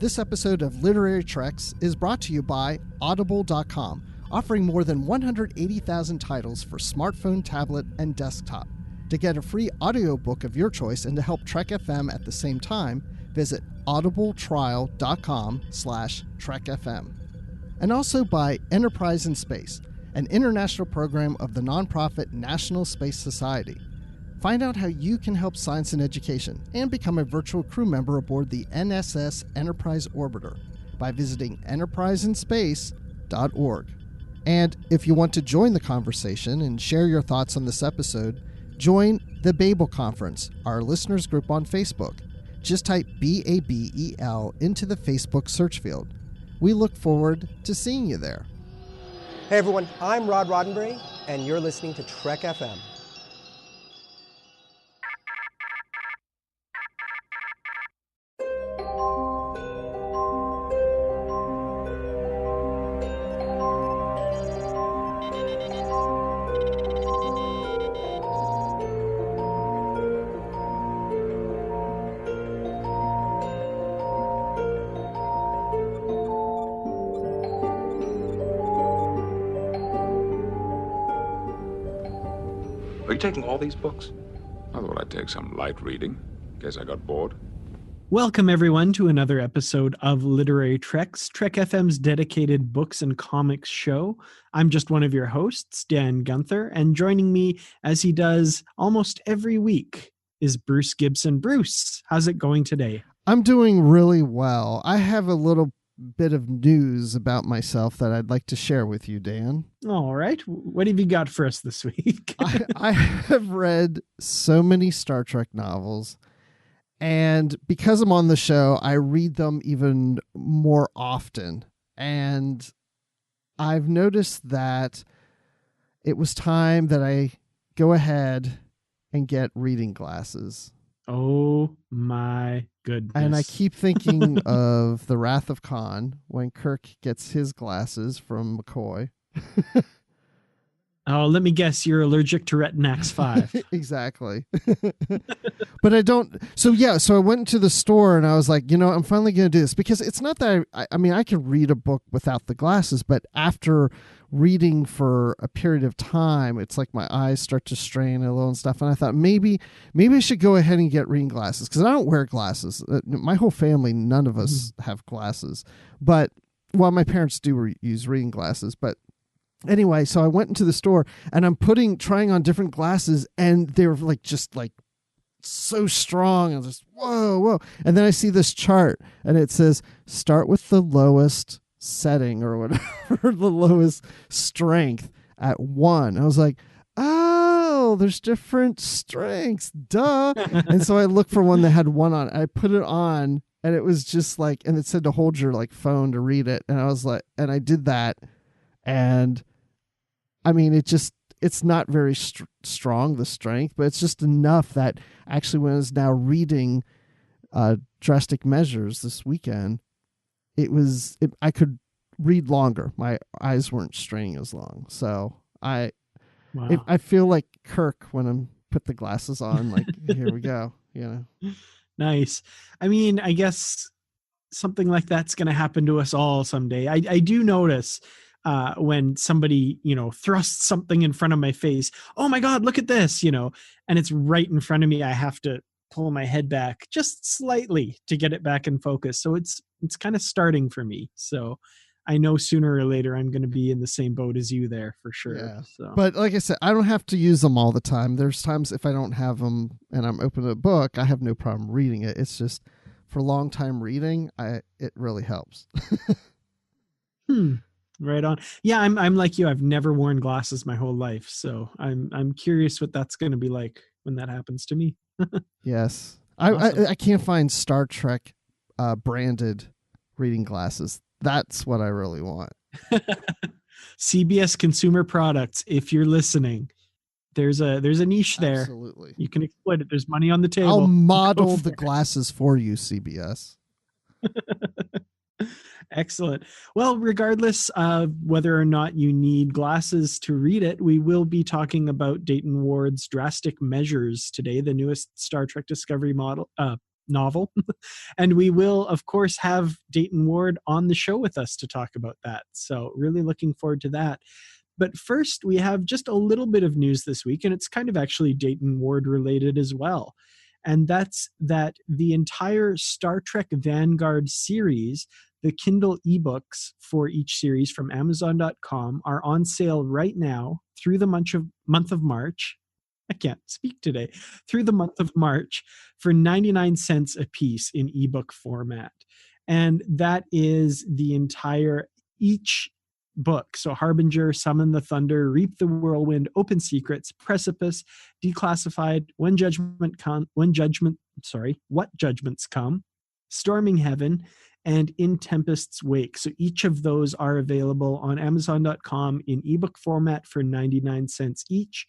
This episode of Literary Treks is brought to you by Audible.com, offering more than 180,000 titles for smartphone, tablet, and desktop. To get a free audiobook of your choice and to help Trek FM at the same time, visit audibletrial.com/trekfm. And also by Enterprise in Space, an international program of the nonprofit National Space Society. Find out how you can help science and education and become a virtual crew member aboard the NSS Enterprise Orbiter by visiting enterpriseinspace.org. And if you want to join the conversation and share your thoughts on this episode, join the Babel Conference, our listeners group on Facebook. Just type BABEL into the Facebook search field. We look forward to seeing you there. Hey everyone, I'm Rod Roddenberry, and you're listening to Trek FM. Are you taking all these books? I thought I'd take some light reading, in case I got bored. Welcome, everyone, to another episode of Literary Treks, Trek FM's dedicated books and comics show. I'm just one of your hosts, Dan Gunther, and joining me, as he does almost every week, is Bruce Gibson. Bruce, how's it going today? I'm doing really well. I have a little bit of news about myself that I'd like to share with you, Dan. All right. What have you got for us this week? I have read so many Star Trek novels, and because I'm on the show, I read them even more often. And I've noticed that it was time that I go ahead and get reading glasses. Oh my goodness. And I keep thinking of The Wrath of Khan when Kirk gets his glasses from McCoy. Oh, let me guess, you're allergic to Retinax 5. Exactly. But I don't. So I went into the store and I was like, I'm finally going to do this, because it's not that I mean, I could read a book without the glasses, but after reading for a period of time, it's like my eyes start to strain a little and stuff. And I thought maybe I should go ahead and get reading glasses, because I don't wear glasses. My whole family, none of us have glasses, but my parents do use reading glasses, but anyway, so I went into the store and I'm trying on different glasses, and they were just so strong. I was just, whoa. And then I see this chart and it says, start with the lowest setting or whatever, the lowest strength at 1. I was like, oh, there's different strengths. Duh. And so I looked for one that had 1 on. I put it on and it was just and it said to hold your phone to read it. And I was like, and I did that. And I mean, it's not very strong, the strength, but it's just enough that actually when I was now reading Drastic Measures this weekend, I could read longer. My eyes weren't straining as long. So I feel like Kirk when I put the glasses on, here we go. Nice. I mean, I guess something like that's going to happen to us all someday. I do notice when somebody, thrusts something in front of my face, oh my God, look at this, and it's right in front of me. I have to pull my head back just slightly to get it back in focus. So it's kind of starting for me. So I know sooner or later I'm going to be in the same boat as you there for sure. Yeah. So. But like I said, I don't have to use them all the time. There's times if I don't have them and I'm opening a book, I have no problem reading it. It's just for long time reading, it really helps. Right on. Yeah, I'm like you. I've never worn glasses my whole life, so I'm curious what that's going to be like when that happens to me. Yes, Awesome. I can't find Star Trek branded reading glasses. That's what I really want. CBS Consumer Products, if you're listening, there's a niche there. Absolutely, you can exploit it. There's money on the table. I'll model the glasses for you, CBS. Excellent. Well, regardless of whether or not you need glasses to read it, we will be talking about Dayton Ward's Drastic Measures today, the newest Star Trek Discovery novel. And we will, of course, have Dayton Ward on the show with us to talk about that. So really looking forward to that. But first, we have just a little bit of news this week, and it's kind of actually Dayton Ward related as well. And that's that the entire Star Trek Vanguard series, the Kindle ebooks for each series from Amazon.com, are on sale right now through the month of March. I can't speak today. Through the month of March for 99 cents a piece in ebook format. And that is the entire, each book. So Harbinger, Summon the Thunder, Reap the Whirlwind, Open Secrets, Precipice, Declassified, What Judgments Come, Storming Heaven, and In Tempest's Wake. So each of those are available on Amazon.com in ebook format for 99 cents each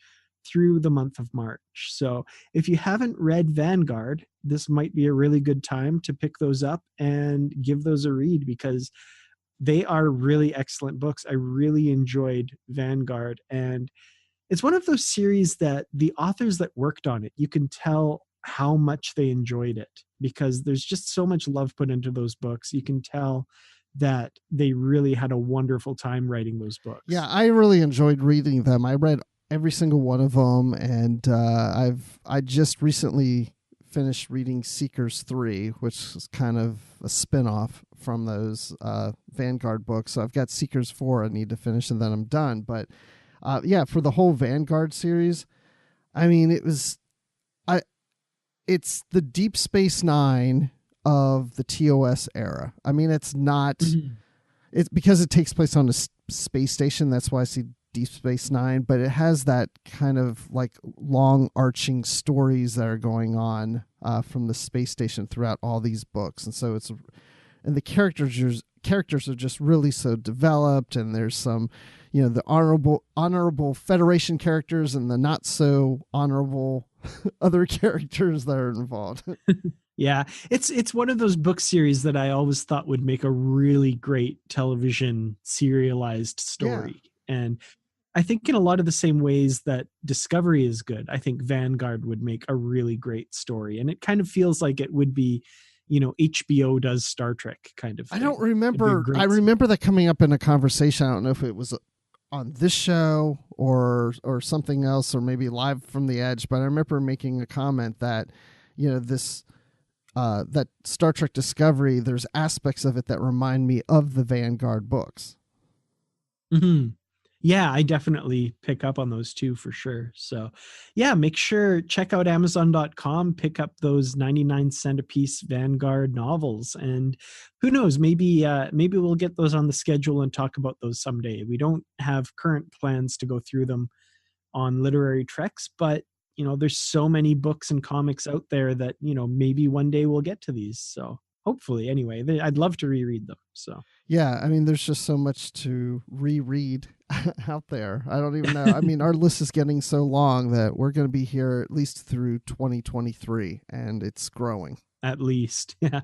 through the month of March. So if you haven't read Vanguard, this might be a really good time to pick those up and give those a read, because they are really excellent books. I really enjoyed Vanguard. And it's one of those series that the authors that worked on it, you can tell how much they enjoyed it, because there's just so much love put into those books. You can tell that they really had a wonderful time writing those books. Yeah, I really enjoyed reading them. I read every single one of them, and I just recently finished reading Seekers 3, which is kind of a spin-off from those Vanguard books. So I've got Seekers 4 I need to finish, and then I'm done. But yeah, for the whole Vanguard series, I mean, it's the Deep Space Nine of the TOS era. I mean, it's not, it's because it takes place on a space station. That's why I see Deep Space Nine, but it has that kind of like long arching stories that are going on from the space station throughout all these books. And so and the characters are just really so developed, and there's some, the honorable Federation characters and the not so honorable other characters that are involved. Yeah, it's one of those book series that I always thought would make a really great television serialized story. Yeah. And I think in a lot of the same ways that Discovery is good, I think Vanguard would make a really great story. And it kind of feels like it would be, HBO does Star Trek kind of thing. I don't remember. I remember that coming up in a conversation. I don't know if it was on this show or something else, or maybe Live from the Edge, but I remember making a comment that, this that Star Trek Discovery, there's aspects of it that remind me of the Vanguard books. Mm-hmm. Yeah, I definitely pick up on those too, for sure. So yeah, make sure, check out Amazon.com, pick up those 99 cent a piece Vanguard novels. And who knows, maybe we'll get those on the schedule and talk about those someday. We don't have current plans to go through them on Literary Treks, but there's so many books and comics out there that, maybe one day we'll get to these. So hopefully, anyway, I'd love to reread them. So yeah, I mean, there's just so much to reread out there. I don't even know. I mean, our list is getting so long that we're going to be here at least through 2023, and it's growing. At least, yeah.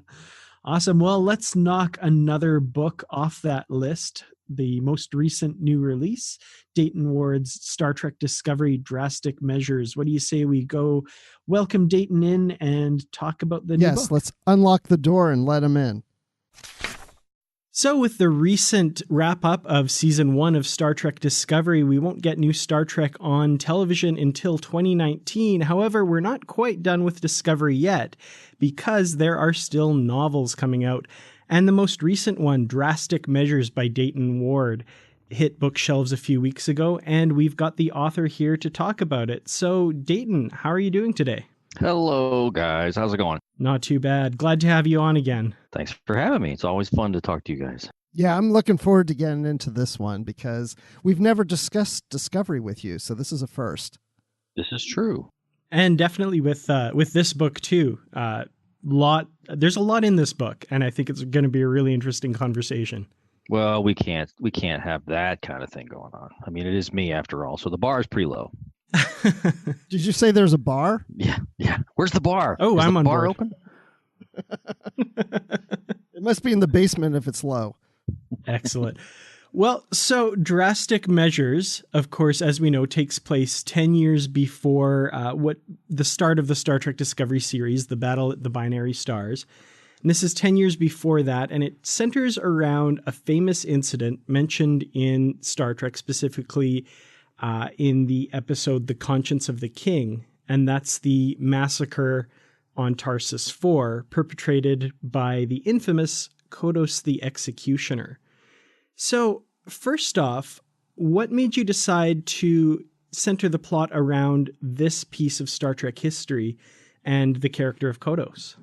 Awesome. Well, let's knock another book off that list. The most recent new release, Dayton Ward's Star Trek Discovery Drastic Measures. What do you say we go welcome Dayton in and talk about the new book? Yes, let's unlock the door and let him in. So with the recent wrap up of season 1 of Star Trek Discovery, we won't get new Star Trek on television until 2019. However, we're not quite done with Discovery yet, because there are still novels coming out. And the most recent one, Drastic Measures by Dayton Ward, hit bookshelves a few weeks ago, and we've got the author here to talk about it. So Dayton, how are you doing today? Hello, guys. How's it going? Not too bad. Glad to have you on again. Thanks for having me. It's always fun to talk to you guys. Yeah, I'm looking forward to getting into this one, because we've never discussed Discovery with you, so this is a first. This is true. And definitely with this book too. There's a lot in this book, and I think it's going to be a really interesting conversation. Well, we can't have that kind of thing going on. I mean, it is me after all, so the bar is pretty low. Did you say there's a bar? Yeah. Where's the bar? Oh, I'm on bar board. Open? It must be in the basement if it's low. Excellent. Well, so Drastic Measures, of course, as we know, takes place 10 years before what the start of the Star Trek Discovery series, the Battle at the Binary Stars. And this is 10 years before that, and it centers around a famous incident mentioned in Star Trek, specifically in the episode The Conscience of the King, and that's the massacre on Tarsus IV, perpetrated by the infamous Kodos the Executioner. So, first off, what made you decide to center the plot around this piece of Star Trek history and the character of Kodos?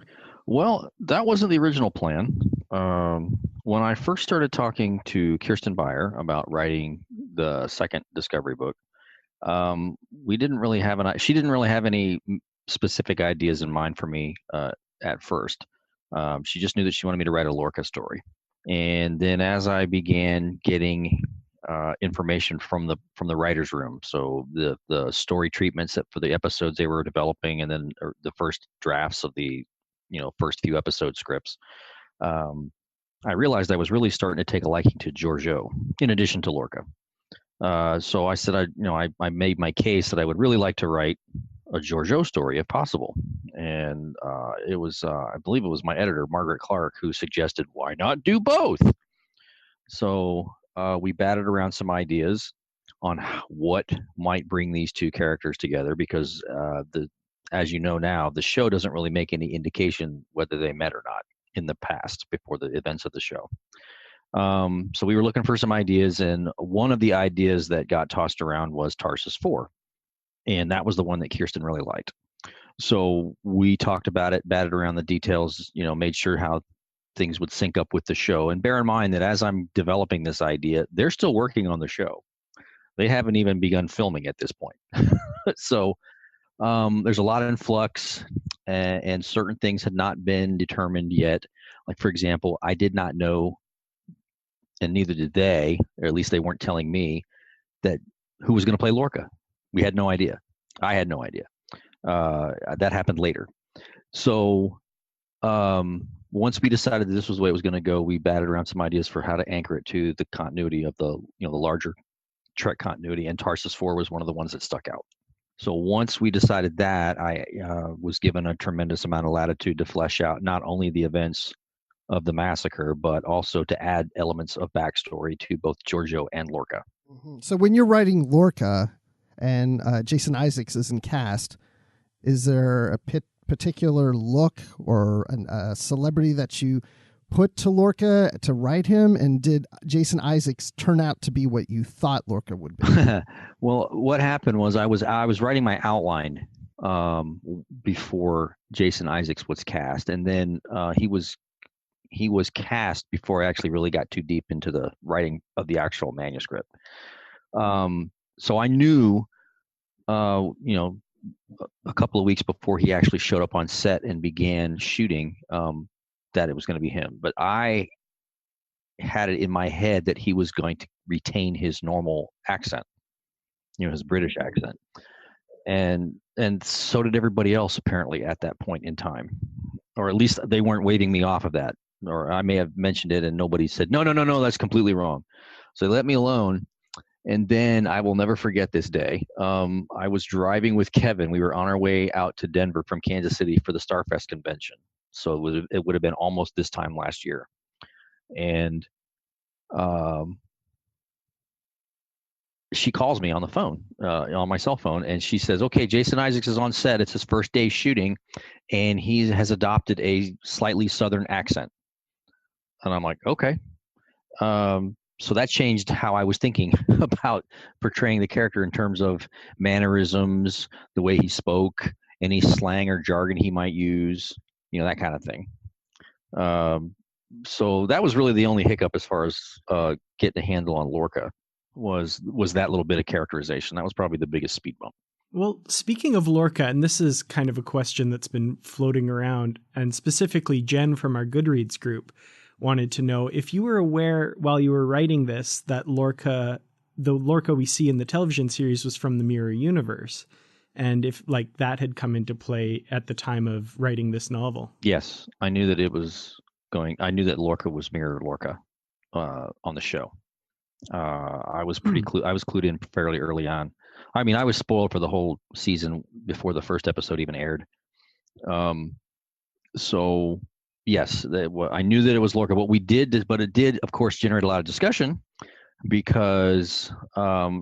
Well, that wasn't the original plan. When I first started talking to Kirsten Beyer about writing the second Discovery book, she didn't really have any specific ideas in mind for me at first. She just knew that she wanted me to write a Lorca story. And then as I began getting information from the writers' room, so the story treatments for the episodes they were developing, and then the first drafts of the first few episode scripts, I realized I was really starting to take a liking to Georgiou, in addition to Lorca. So I said, I made my case that I would really like to write a Georgiou story if possible. And it was, I believe it was my editor, Margaret Clark, who suggested, why not do both? So we batted around some ideas on what might bring these two characters together, because as you know now, the show doesn't really make any indication whether they met or not in the past before the events of the show. So we were looking for some ideas, and one of the ideas that got tossed around was Tarsus IV, and that was the one that Kirsten really liked. So we talked about it, batted around the details, made sure how things would sync up with the show. And bear in mind that as I'm developing this idea, they're still working on the show. They haven't even begun filming at this point. So there's a lot in flux, and certain things had not been determined yet. Like, for example, I did not know, and neither did they, or at least they weren't telling me, that who was going to play Lorca. We had no idea. I had no idea. That happened later. So once we decided that this was the way it was going to go, we batted around some ideas for how to anchor it to the continuity of the larger Trek continuity, and Tarsus IV was one of the ones that stuck out. So once we decided that, I was given a tremendous amount of latitude to flesh out not only the events of the massacre, but also to add elements of backstory to both Georgiou and Lorca. Mm-hmm. So when you're writing Lorca and Jason Isaacs is in cast, is there a particular look or a celebrity that you put to Lorca to write him? And did Jason Isaacs turn out to be what you thought Lorca would be? Well, what happened was I was writing my outline before Jason Isaacs was cast, and then he was cast before I actually really got too deep into the writing of the actual manuscript. So I knew, a couple of weeks before he actually showed up on set and began shooting, that it was going to be him. But I had it in my head that he was going to retain his normal accent, his British accent. And so did everybody else apparently at that point in time, or at least they weren't waving me off of that. Or I may have mentioned it and nobody said, no, that's completely wrong. So they let me alone. And then I will never forget this day. I was driving with Kevin. We were on our way out to Denver from Kansas City for the Starfest convention. So it would have been almost this time last year. And she calls me on the phone, on my cell phone, and she says, okay, Jason Isaacs is on set. It's his first day shooting, and he has adopted a slightly Southern accent. And I'm like, okay. So that changed how I was thinking about portraying the character in terms of mannerisms, the way he spoke, any slang or jargon he might use, that kind of thing. So that was really the only hiccup as far as getting a handle on Lorca was that little bit of characterization. That was probably the biggest speed bump. Well, speaking of Lorca, and this is kind of a question that's been floating around, and specifically Jen from our Goodreads group wanted to know if you were aware while you were writing this that the Lorca we see in the television series was from the Mirror Universe, and if that had come into play at the time of writing this novel. Yes, I knew that I knew that Lorca was Mirror Lorca on the show. I was I was clued in fairly early on. I mean, I was spoiled for the whole season before the first episode even aired. So yes, I knew that it was Lorca. But it did, of course, generate a lot of discussion because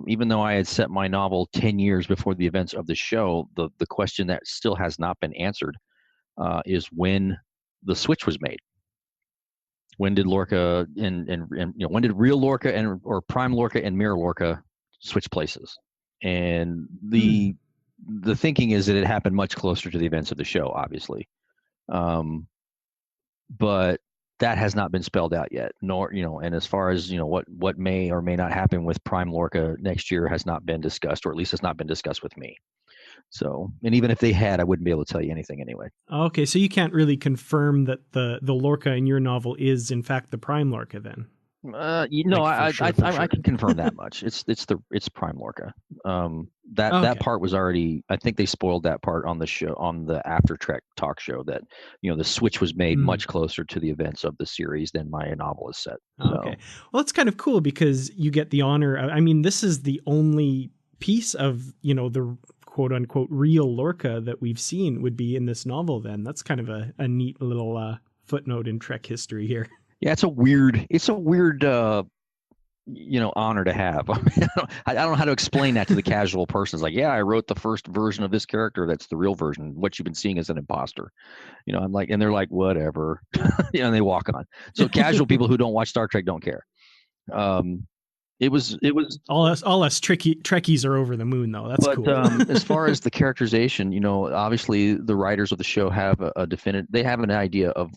even though I had set my novel 10 years before the events of the show, the question that still has not been answered is when the switch was made. When did Lorca and when did real Lorca or Prime Lorca and Mirror Lorca switch places? And the thinking is that it happened much closer to the events of the show, obviously. But that has not been spelled out yet, nor, and as far as, what may or may not happen with Prime Lorca next year has not been discussed, or at least has not been discussed with me. So, and even if they had, I wouldn't be able to tell you anything anyway. Okay, so you can't really confirm that the Lorca in your novel is in fact the Prime Lorca then? I can confirm that much. It's Prime Lorca. That part was already. I think they spoiled that part on the show, on the After Trek talk show, that the switch was made much closer to the events of the series than my novel is set. So. Okay, well, it's kind of cool because you get the honor. I mean, this is the only piece of the quote unquote real Lorca that we've seen would be in this novel. Then that's kind of a neat little footnote in Trek history here. Yeah, it's a weird honor to have. I mean, I don't know how to explain that to the casual person. It's like, yeah, I wrote the first version of this character. That's the real version. What you've been seeing is an imposter. I'm like, and they're like, whatever, and they walk on. So casual people who don't watch Star Trek don't care. It was all us Trekkies are over the moon though. That's cool. As far as the characterization, obviously the writers of the show have they have an idea of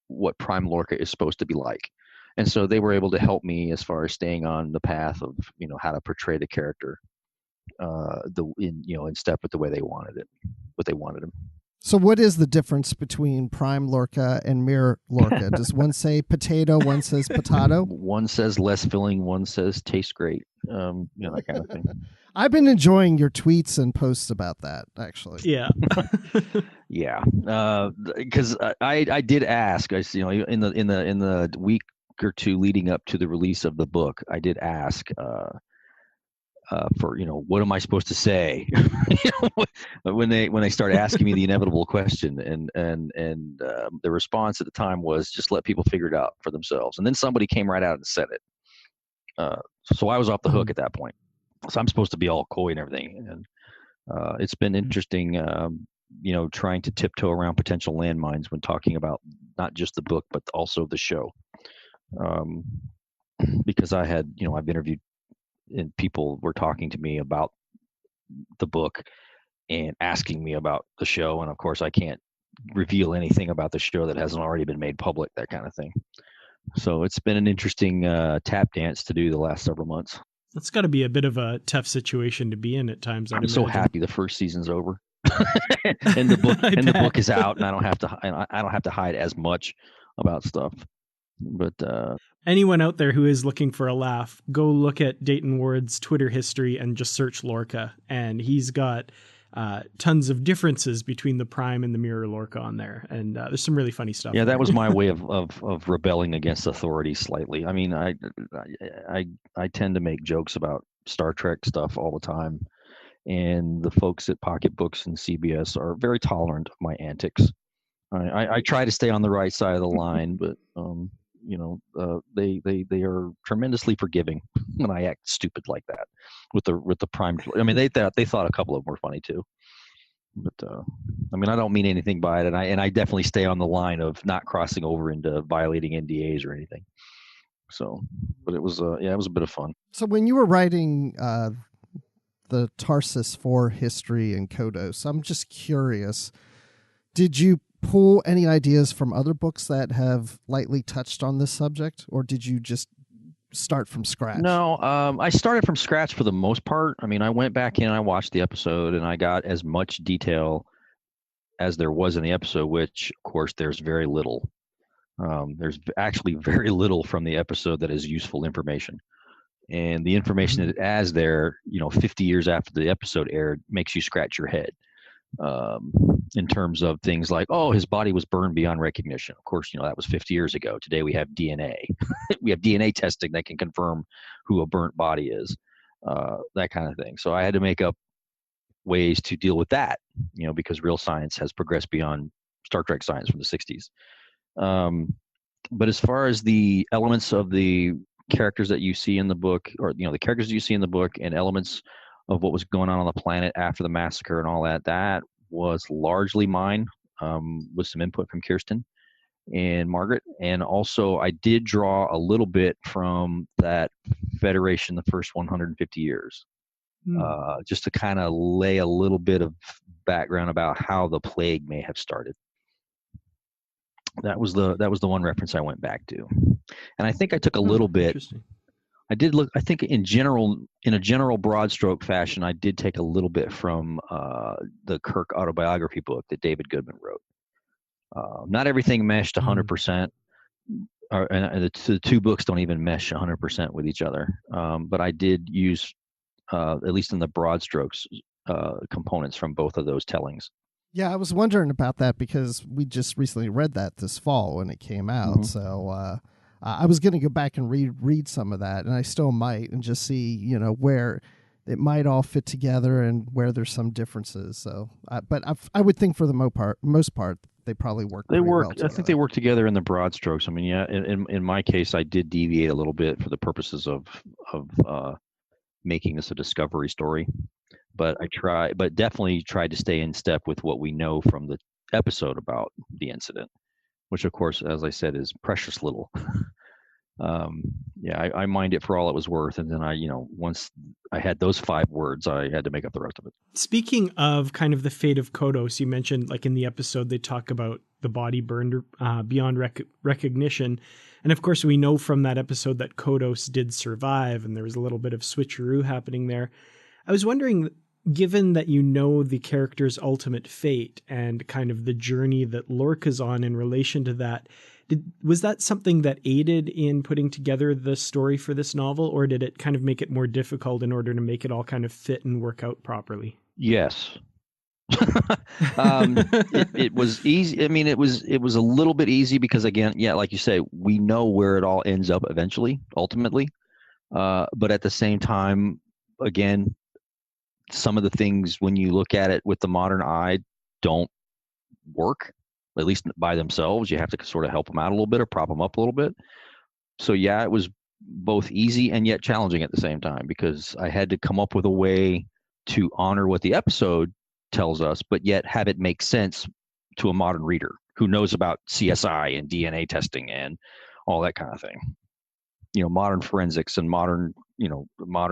what Prime Lorca is supposed to be like. And so they were able to help me as far as staying on the path of, how to portray the character in step with the way they wanted him. So what is the difference between Prime Lorca and Mirror Lorca? Does one say potato, one says potato? One says less filling, one says tastes great. That kind of thing. I've been enjoying your tweets and posts about that, actually. Yeah. Yeah. Because I did ask, in the week or two leading up to the release of the book, I did ask for what am I supposed to say? When they started asking me the inevitable question, and the response at the time was just let people figure it out for themselves. And then somebody came right out and said it. So I was off the hook at that point. So I'm supposed to be all coy and everything, and it's been interesting, trying to tiptoe around potential landmines when talking about not just the book but also the show, because I had, I've interviewed and people were talking to me about the book and asking me about the show, and of course I can't reveal anything about the show that hasn't already been made public, that kind of thing. So it's been an interesting tap dance to do the last several months. That's got to be a bit of a tough situation to be in at times. I'm so happy the first season's over, and the book is out, and I don't have to hide as much about stuff. But anyone out there who is looking for a laugh, go look at Dayton Ward's Twitter history and just search Lorca, and he's got tons of differences between the Prime and the Mirror Lorca on there, and there's some really funny stuff. Yeah, that was my way of rebelling against authority slightly. I mean, I tend to make jokes about Star Trek stuff all the time, and the folks at Pocket Books and CBS are very tolerant of my antics. I try to stay on the right side of the line, but they are tremendously forgiving when I act stupid like that with the Prime. I mean, they thought a couple of them were funny too, but I mean, I don't mean anything by it, and I definitely stay on the line of not crossing over into violating NDAs or anything. So, but it was it was a bit of fun. So when you were writing the Tarsus IV history in Kodos, I'm just curious, did you pull any ideas from other books that have lightly touched on this subject, or did you just start from scratch? No, I started from scratch for the most part. I mean, I went back in, I watched the episode, and I got as much detail as there was in the episode, which, of course, there's very little. There's actually very little from the episode that is useful information. And the information that is there, 50 years after the episode aired, makes you scratch your head. in terms of things like, oh, his body was burned beyond recognition. Of course, that was 50 years ago. Today we have DNA. We have DNA testing that can confirm who a burnt body is, that kind of thing. So I had to make up ways to deal with that, because real science has progressed beyond Star Trek science from the 60s. But as far as the elements of the characters that you see in the book, or the characters you see in the book, and elements of what was going on the planet after the massacre and all that was largely mine, with some input from Kirsten and Margaret. And also I did draw a little bit from that Federation the first 150 years, just to kind of lay a little bit of background about how the plague may have started. That was the one reference I went back to. And I think I took a little bit. I did look, I think in a general broad stroke fashion, I did take a little bit from the Kirk autobiography book that David Goodman wrote. Not everything meshed 100%, and the two books don't even mesh 100% with each other. But I did use, at least in the broad strokes, components from both of those tellings. Yeah, I was wondering about that because we just recently read that this fall when it came out. Mm-hmm. So I was going to go back and read some of that, and I still might, and just see, where it might all fit together and where there's some differences. So, but I would think for the most part, they probably work. Well I think they work together in the broad strokes. I mean, yeah, in my case, I did deviate a little bit for the purposes of making this a discovery story. But definitely tried to stay in step with what we know from the episode about the incident, which, of course, as I said, is precious little. I mined it for all it was worth, and then once I had those 5 words, I had to make up the rest of it. Speaking of kind of the fate of Kodos, you mentioned, like in the episode, they talk about the body burned beyond recognition, and of course, we know from that episode that Kodos did survive, and there was a little bit of switcheroo happening there. I was wondering, given that the character's ultimate fate and kind of the journey that Lorca's on in relation to that, was that something that aided in putting together the story for this novel, or did it kind of make it more difficult in order to make it all kind of fit and work out properly? Yes. It was easy. I mean, it was a little bit easy because, again, like you say, we know where it all ends up ultimately. But at the same time, again, some of the things, when you look at it with the modern eye, don't work, at least by themselves. You have to sort of help them out a little bit or prop them up a little bit. So yeah, it was both easy and yet challenging at the same time, because I had to come up with a way to honor what the episode tells us, but yet have it make sense to a modern reader who knows about CSI and DNA testing and all that kind of thing. Modern forensics and modern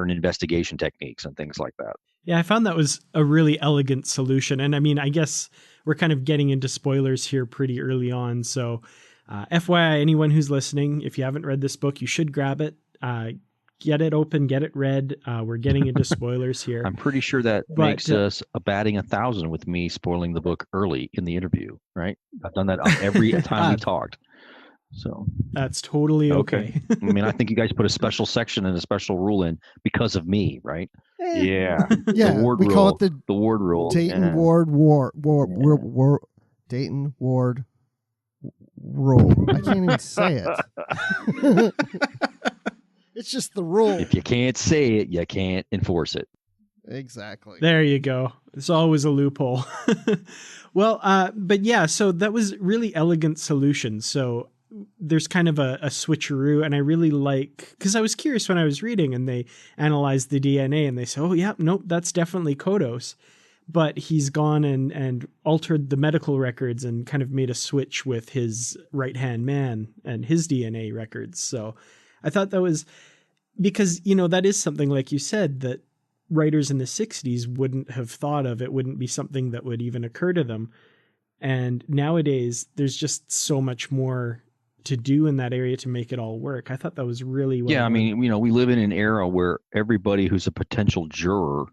investigation techniques and things like that. Yeah, I found that was a really elegant solution. And I mean, I guess we're kind of getting into spoilers here pretty early on. So FYI, anyone who's listening, if you haven't read this book, you should grab it, get it open, get it read. We're getting into spoilers here. I'm pretty sure that makes us a batting 1,000 with me spoiling the book early in the interview, right? I've done that every time we talked. So that's totally okay. I mean, I think you guys put a special section and a special rule in because of me, right? Yeah. Yeah. We call it the Ward rule. Dayton Ward Dayton Ward rule. I can't even say it. It's just the rule. If you can't say it, you can't enforce it. Exactly. There you go. It's always a loophole. Well, but yeah, so that was really elegant solution. So there's kind of a switcheroo, and I really like, because I was curious when I was reading and they analyzed the DNA and they say, oh yeah, nope, that's definitely Kodos, but he's gone and altered the medical records and kind of made a switch with his right-hand man and his DNA records. So I thought that was, because, that is something, like you said, that writers in the 60s wouldn't have thought of. It wouldn't be something that would even occur to them. And nowadays there's just so much more to do in that area to make it all work. I thought that was really well done. I mean, we live in an era where everybody who's a potential juror,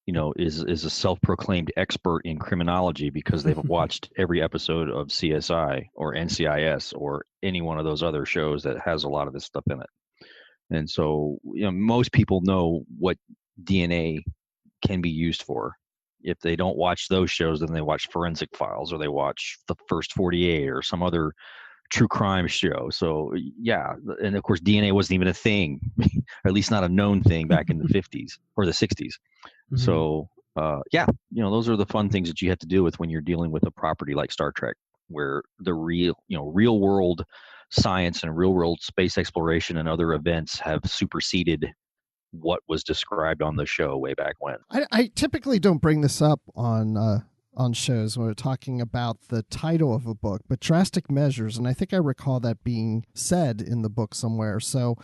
is a self-proclaimed expert in criminology because they've watched every episode of CSI or NCIS or any one of those other shows that has a lot of this stuff in it. And so, most people know what DNA can be used for. If they don't watch those shows, then they watch Forensic Files or they watch The First 48 or some other true crime show. So yeah, and of course DNA wasn't even a thing, or at least not a known thing back in the 50s or the 60s. Mm-hmm. So yeah, those are the fun things that you have to deal with when you're dealing with a property like Star Trek, where the real world science and real world space exploration and other events have superseded what was described on the show way back when. I typically don't bring this up on shows when we're talking about the title of a book, but Drastic Measures, and I think I recall that being said in the book somewhere. So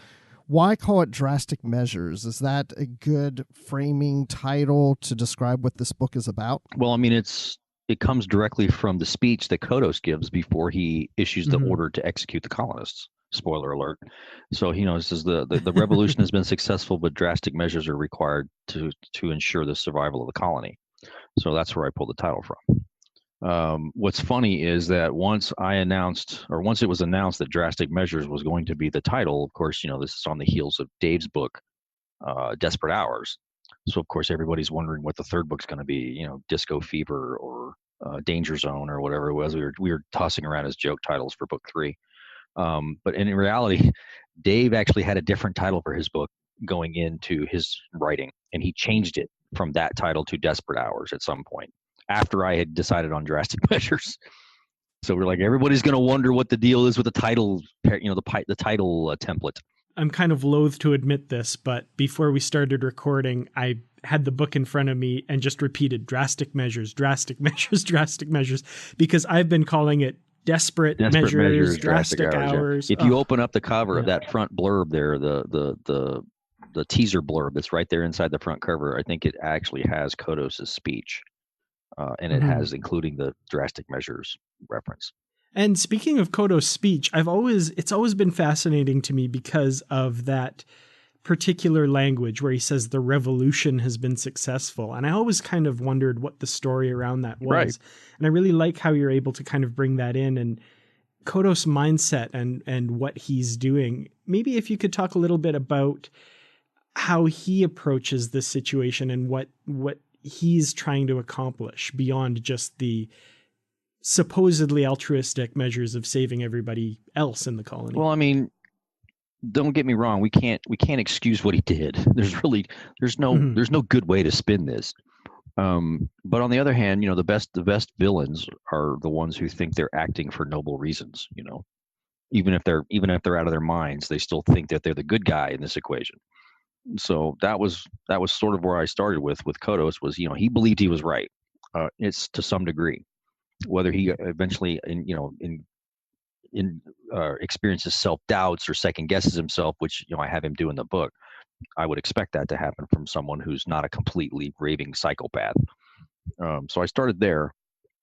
why call it Drastic Measures? Is that a good framing title to describe what this book is about? Well, I mean, it comes directly from the speech that Kodos gives before he issues the order to execute the colonists. Spoiler alert. So it says the revolution has been successful, but drastic measures are required to ensure the survival of the colony. So that's where I pulled the title from. What's funny is that once it was announced that Drastic Measures was going to be the title, of course, this is on the heels of Dave's book, Desperate Hours. So of course everybody's wondering what the third book's going to be, Disco Fever or Danger Zone or whatever it was. We were tossing around as joke titles for book 3. But in reality, Dave actually had a different title for his book going into his writing, and he changed it from that title to Desperate Hours at some point after I had decided on Drastic Measures. So we're like, everybody's going to wonder what the deal is with the title, the title template. I'm kind of loath to admit this, but before we started recording, I had the book in front of me and just repeated Drastic Measures, Drastic Measures, Drastic Measures, because I've been calling it Desperate Measures, Drastic Hours. Yeah. If you open up the cover of that front blurb there, the teaser blurb that's right there inside the front cover, I think it actually has Kodos' speech, and it has including the Drastic Measures reference. And speaking of Kodos' speech, it's always been fascinating to me because of that particular language where he says the revolution has been successful. And I always kind of wondered what the story around that was. Right. And I really like how you're able to kind of bring that in and Kodos' mindset and what he's doing. Maybe if you could talk a little bit about how he approaches this situation and what he's trying to accomplish beyond just the supposedly altruistic measures of saving everybody else in the colony. Well, I mean, don't get me wrong. We can't excuse what he did. There's no good way to spin this. But on the other hand, the best villains are the ones who think they're acting for noble reasons. Even if they're out of their minds, they still think that they're the good guy in this equation. So that was sort of where I started with Kodos was, he believed he was right. It's to some degree. Whether he eventually experiences self-doubts or second guesses himself, which I have him do in the book, I would expect that to happen from someone who's not a completely raving psychopath. So I started there,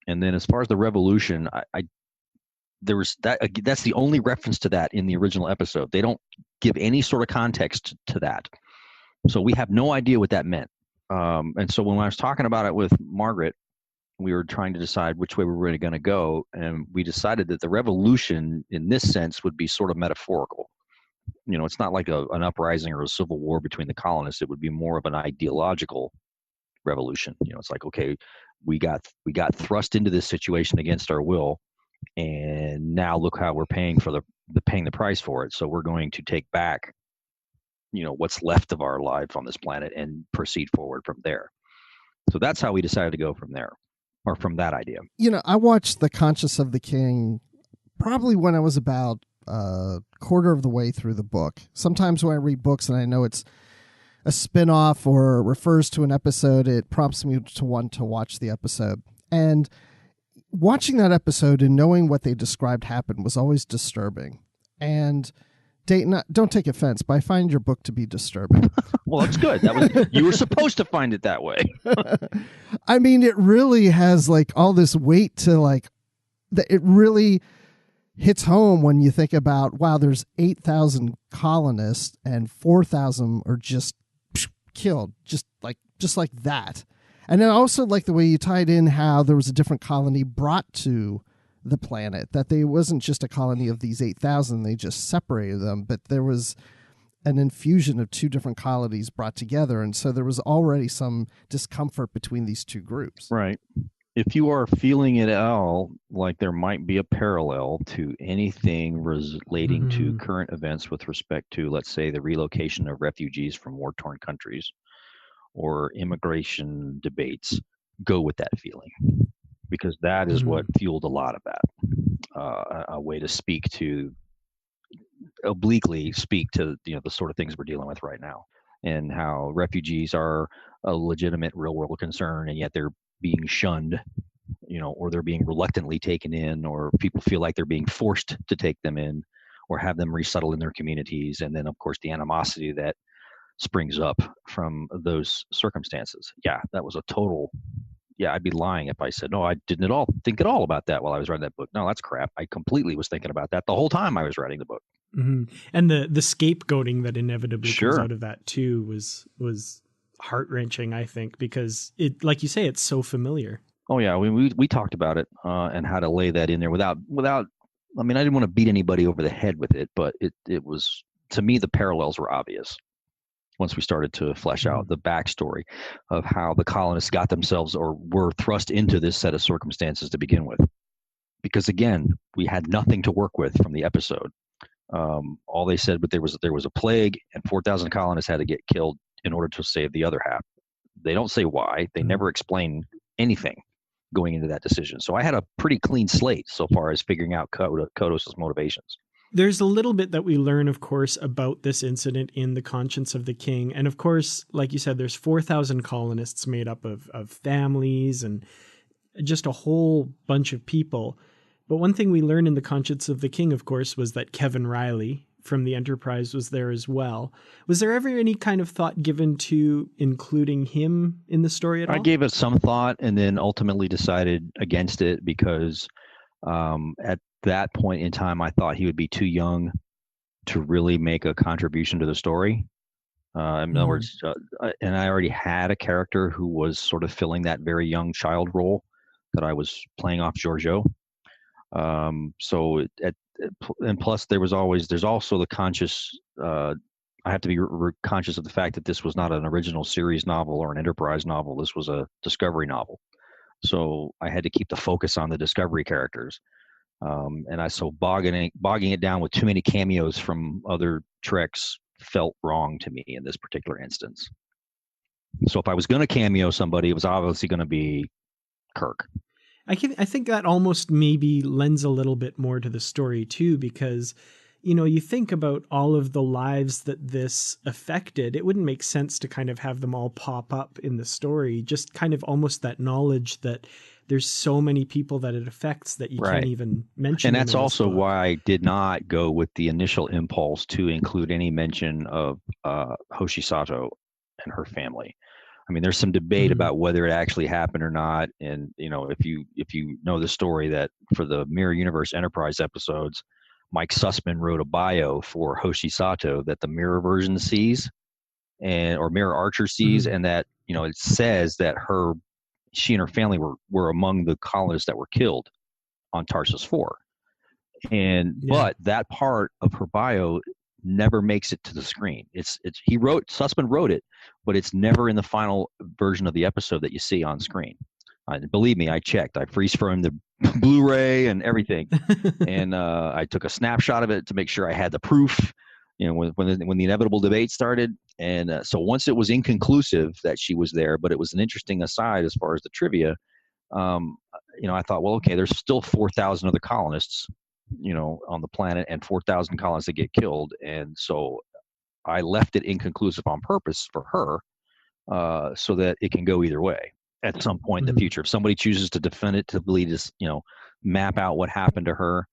and then as far as the revolution, there was that's the only reference to that in the original episode. They don't give any sort of context to that, so we have no idea what that meant. And so when I was talking about it with Margaret, we were trying to decide which way we were really going to go, and we decided that the revolution in this sense would be sort of metaphorical. It's not like an uprising or a civil war between the colonists. It would be more of an ideological revolution. It's like, okay, we got thrust into this situation against our will, and now look how we're paying the price for it. So we're going to take back what's left of our lives on this planet and proceed forward from there. So that's how we decided to go from there. Or from that idea. I watched The Conscience of the King probably when I was about a quarter of the way through the book. Sometimes when I read books and I know it's a spin-off or refers to an episode, it prompts me to want to watch the episode. And watching that episode and knowing what they described happened was always disturbing. And Dayton, don't take offense, but I find your book to be disturbing. Well, that's good. You were supposed to find it that way. I mean, it really has all this weight to it really hits home when you think about, wow, there's 8,000 colonists and 4,000 are just killed, just like that. And then also like the way you tied in how there was a different colony brought to the planet, that they wasn't just a colony of these 8,000, they just separated them, but there was an infusion of two different colonies brought together. And so there was already some discomfort between these two groups. Right. If you are feeling it at all like there might be a parallel to anything relating to current events with respect to, let's say, the relocation of refugees from war-torn countries or immigration debates, go with that feeling, because that is what fueled a lot of that. A way to obliquely speak to the sort of things we're dealing with right now, and how refugees are a legitimate real-world concern, and yet they're being shunned, or they're being reluctantly taken in, or people feel like they're being forced to take them in or have them resettle in their communities. And then, of course, the animosity that springs up from those circumstances. Yeah, that was a total... Yeah, I'd be lying if I said, no, I didn't think at all about that while I was writing that book. No, that's crap. I completely was thinking about that the whole time I was writing the book. And the scapegoating that inevitably comes out of that too was heart-wrenching, I think, because it, like you say, it's so familiar. Oh yeah, we talked about it and how to lay that in there without. I mean, I didn't want to beat anybody over the head with it, but it was, to me, the parallels were obvious once we started to flesh out the backstory of how the colonists got themselves or were thrust into this set of circumstances to begin with. Because again, we had nothing to work with from the episode. All they said, but there was a plague and 4,000 colonists had to get killed in order to save the other half. They don't say why. They never explain anything going into that decision. So I had a pretty clean slate so far as figuring out Kodos' motivations. There's a little bit that we learn, of course, about this incident in The Conscience of the King. And of course, like you said, there's 4,000 colonists made up of families and just a whole bunch of people. But one thing we learned in The Conscience of the King, of course, was that Kevin Riley from the Enterprise was there as well. Was there ever any kind of thought given to including him in the story at all? I gave it some thought and then ultimately decided against it because at that point in time, I thought he would be too young to really make a contribution to the story. In other words, and I already had a character who was sort of filling that very young child role that I was playing off Georgiou. And plus there's also the conscious, I have to be conscious of the fact that this was not an original series novel or an Enterprise novel. This was a Discovery novel. So I had to keep the focus on the Discovery characters. Bogging it down with too many cameos from other treks felt wrong to me in this particular instance. So if I was going to cameo somebody, it was obviously going to be Kirk. I think that almost maybe lends a little bit more to the story too, because, you think about all of the lives that this affected. It wouldn't make sense to kind of have them all pop up in the story, just kind of almost that knowledge that there's so many people that it affects that you can't even mention. And that's also why I did not go with the initial impulse to include any mention of Hoshi Sato and her family. I mean, there's some debate about whether it actually happened or not. And, if you know the story that for the Mirror Universe Enterprise episodes, Mike Sussman wrote a bio for Hoshi Sato that the Mirror version sees or Mirror Archer sees. And that, it says that she and her family were among the colonists that were killed on Tarsus IV. But that part of her bio never makes it to the screen. Sussman wrote it, but it's never in the final version of the episode that you see on screen. Believe me, I checked. I freeze framed the Blu-ray and everything, and I took a snapshot of it to make sure I had the proof. When the inevitable debate started, and so once it was inconclusive that she was there, but it was an interesting aside as far as the trivia. I thought, well, okay, there's still 4,000 other colonists, on the planet, and 4,000 colonists that get killed, and so I left it inconclusive on purpose for her, so that it can go either way at some point in the future. If somebody chooses to definitively just, map out what happened to her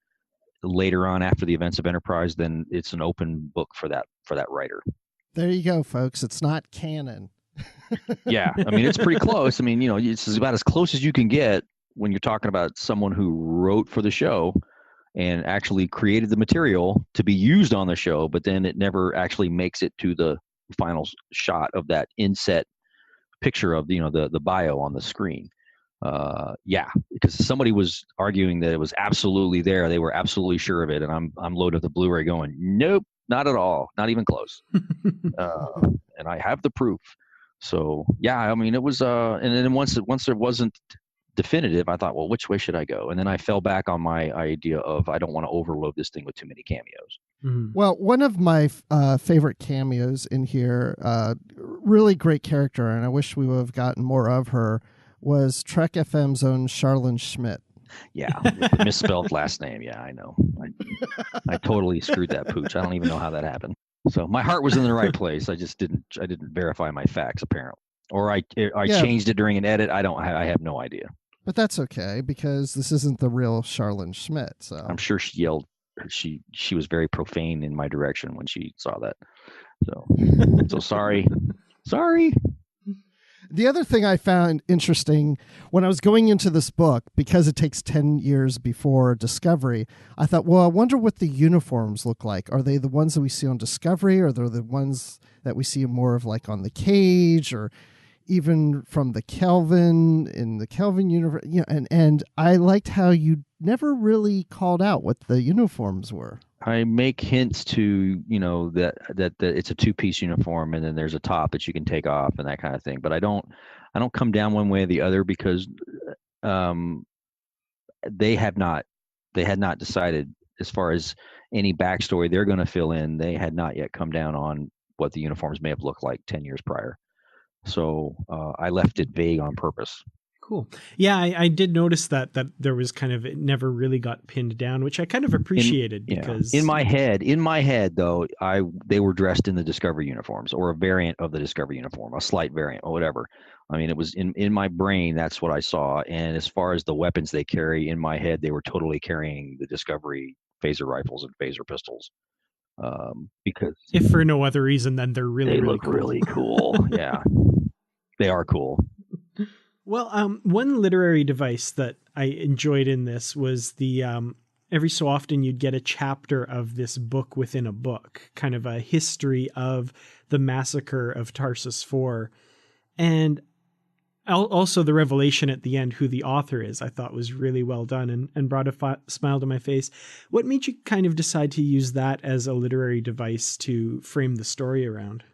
later on after the events of Enterprise, then it's an open book for that writer. There you go, folks. It's not canon. Yeah, I mean, it's pretty close. I mean, it's about as close as you can get when you're talking about someone who wrote for the show and actually created the material to be used on the show, but then it never actually makes it to the final shot of that inset picture of the bio on the screen. Because somebody was arguing that it was absolutely there, they were absolutely sure of it, and I'm loaded the Blu-ray going, nope, Not at all. Not even close. And I have the proof. So yeah, I mean, it was. And then once it wasn't definitive, I thought, well, which way should I go? And then I fell back on my idea of I don't want to overload this thing with too many cameos. Well, one of my favorite cameos in here, really great character, and I wish we would have gotten more of her, was Trek FM's own Charlene Schmidt. Yeah, misspelled last name. Yeah, I know. I totally screwed that pooch. I don't even know how that happened. So my heart was in the right place. I just didn't verify my facts apparently, or I changed it during an edit. I have no idea. But that's okay because this isn't the real Charlene Schmidt. So I'm sure she yelled. She was very profane in my direction when she saw that. So sorry. The other thing I found interesting when I was going into this book, because it takes 10 years before Discovery, I thought, well, I wonder what the uniforms look like. Are they the ones that we see on Discovery, or are they the ones that we see more of like on the Cage, or even from the Kelvin in the Kelvin universe? You know, and I liked how you never really called out what the uniforms were. I make hints to, that it's a two-piece uniform and then there's a top that you can take off and that kind of thing. But I don't come down one way or the other because they had not decided as far as any backstory they're going to fill in. They had not yet come down on what the uniforms may have looked like 10 years prior. So I left it vague on purpose. Cool. Yeah, I did notice that there was kind of, it never really got pinned down, which I kind of appreciated because in my head though, they were dressed in the Discovery uniforms or a variant of the Discovery uniform, a slight variant or whatever. I mean, it was in my brain, that's what I saw. And as far as the weapons they carry, in my head, they were totally carrying the Discovery phaser rifles and phaser pistols. Because if for no other reason than they look cool. Really cool. Yeah, they are cool. Well, one literary device that I enjoyed in this was the every so often you'd get a chapter of this book within a book, kind of a history of the massacre of Tarsus IV. And also the revelation at the end who the author is, I thought was really well done and brought a smile to my face. What made you kind of decide to use that as a literary device to frame the story around?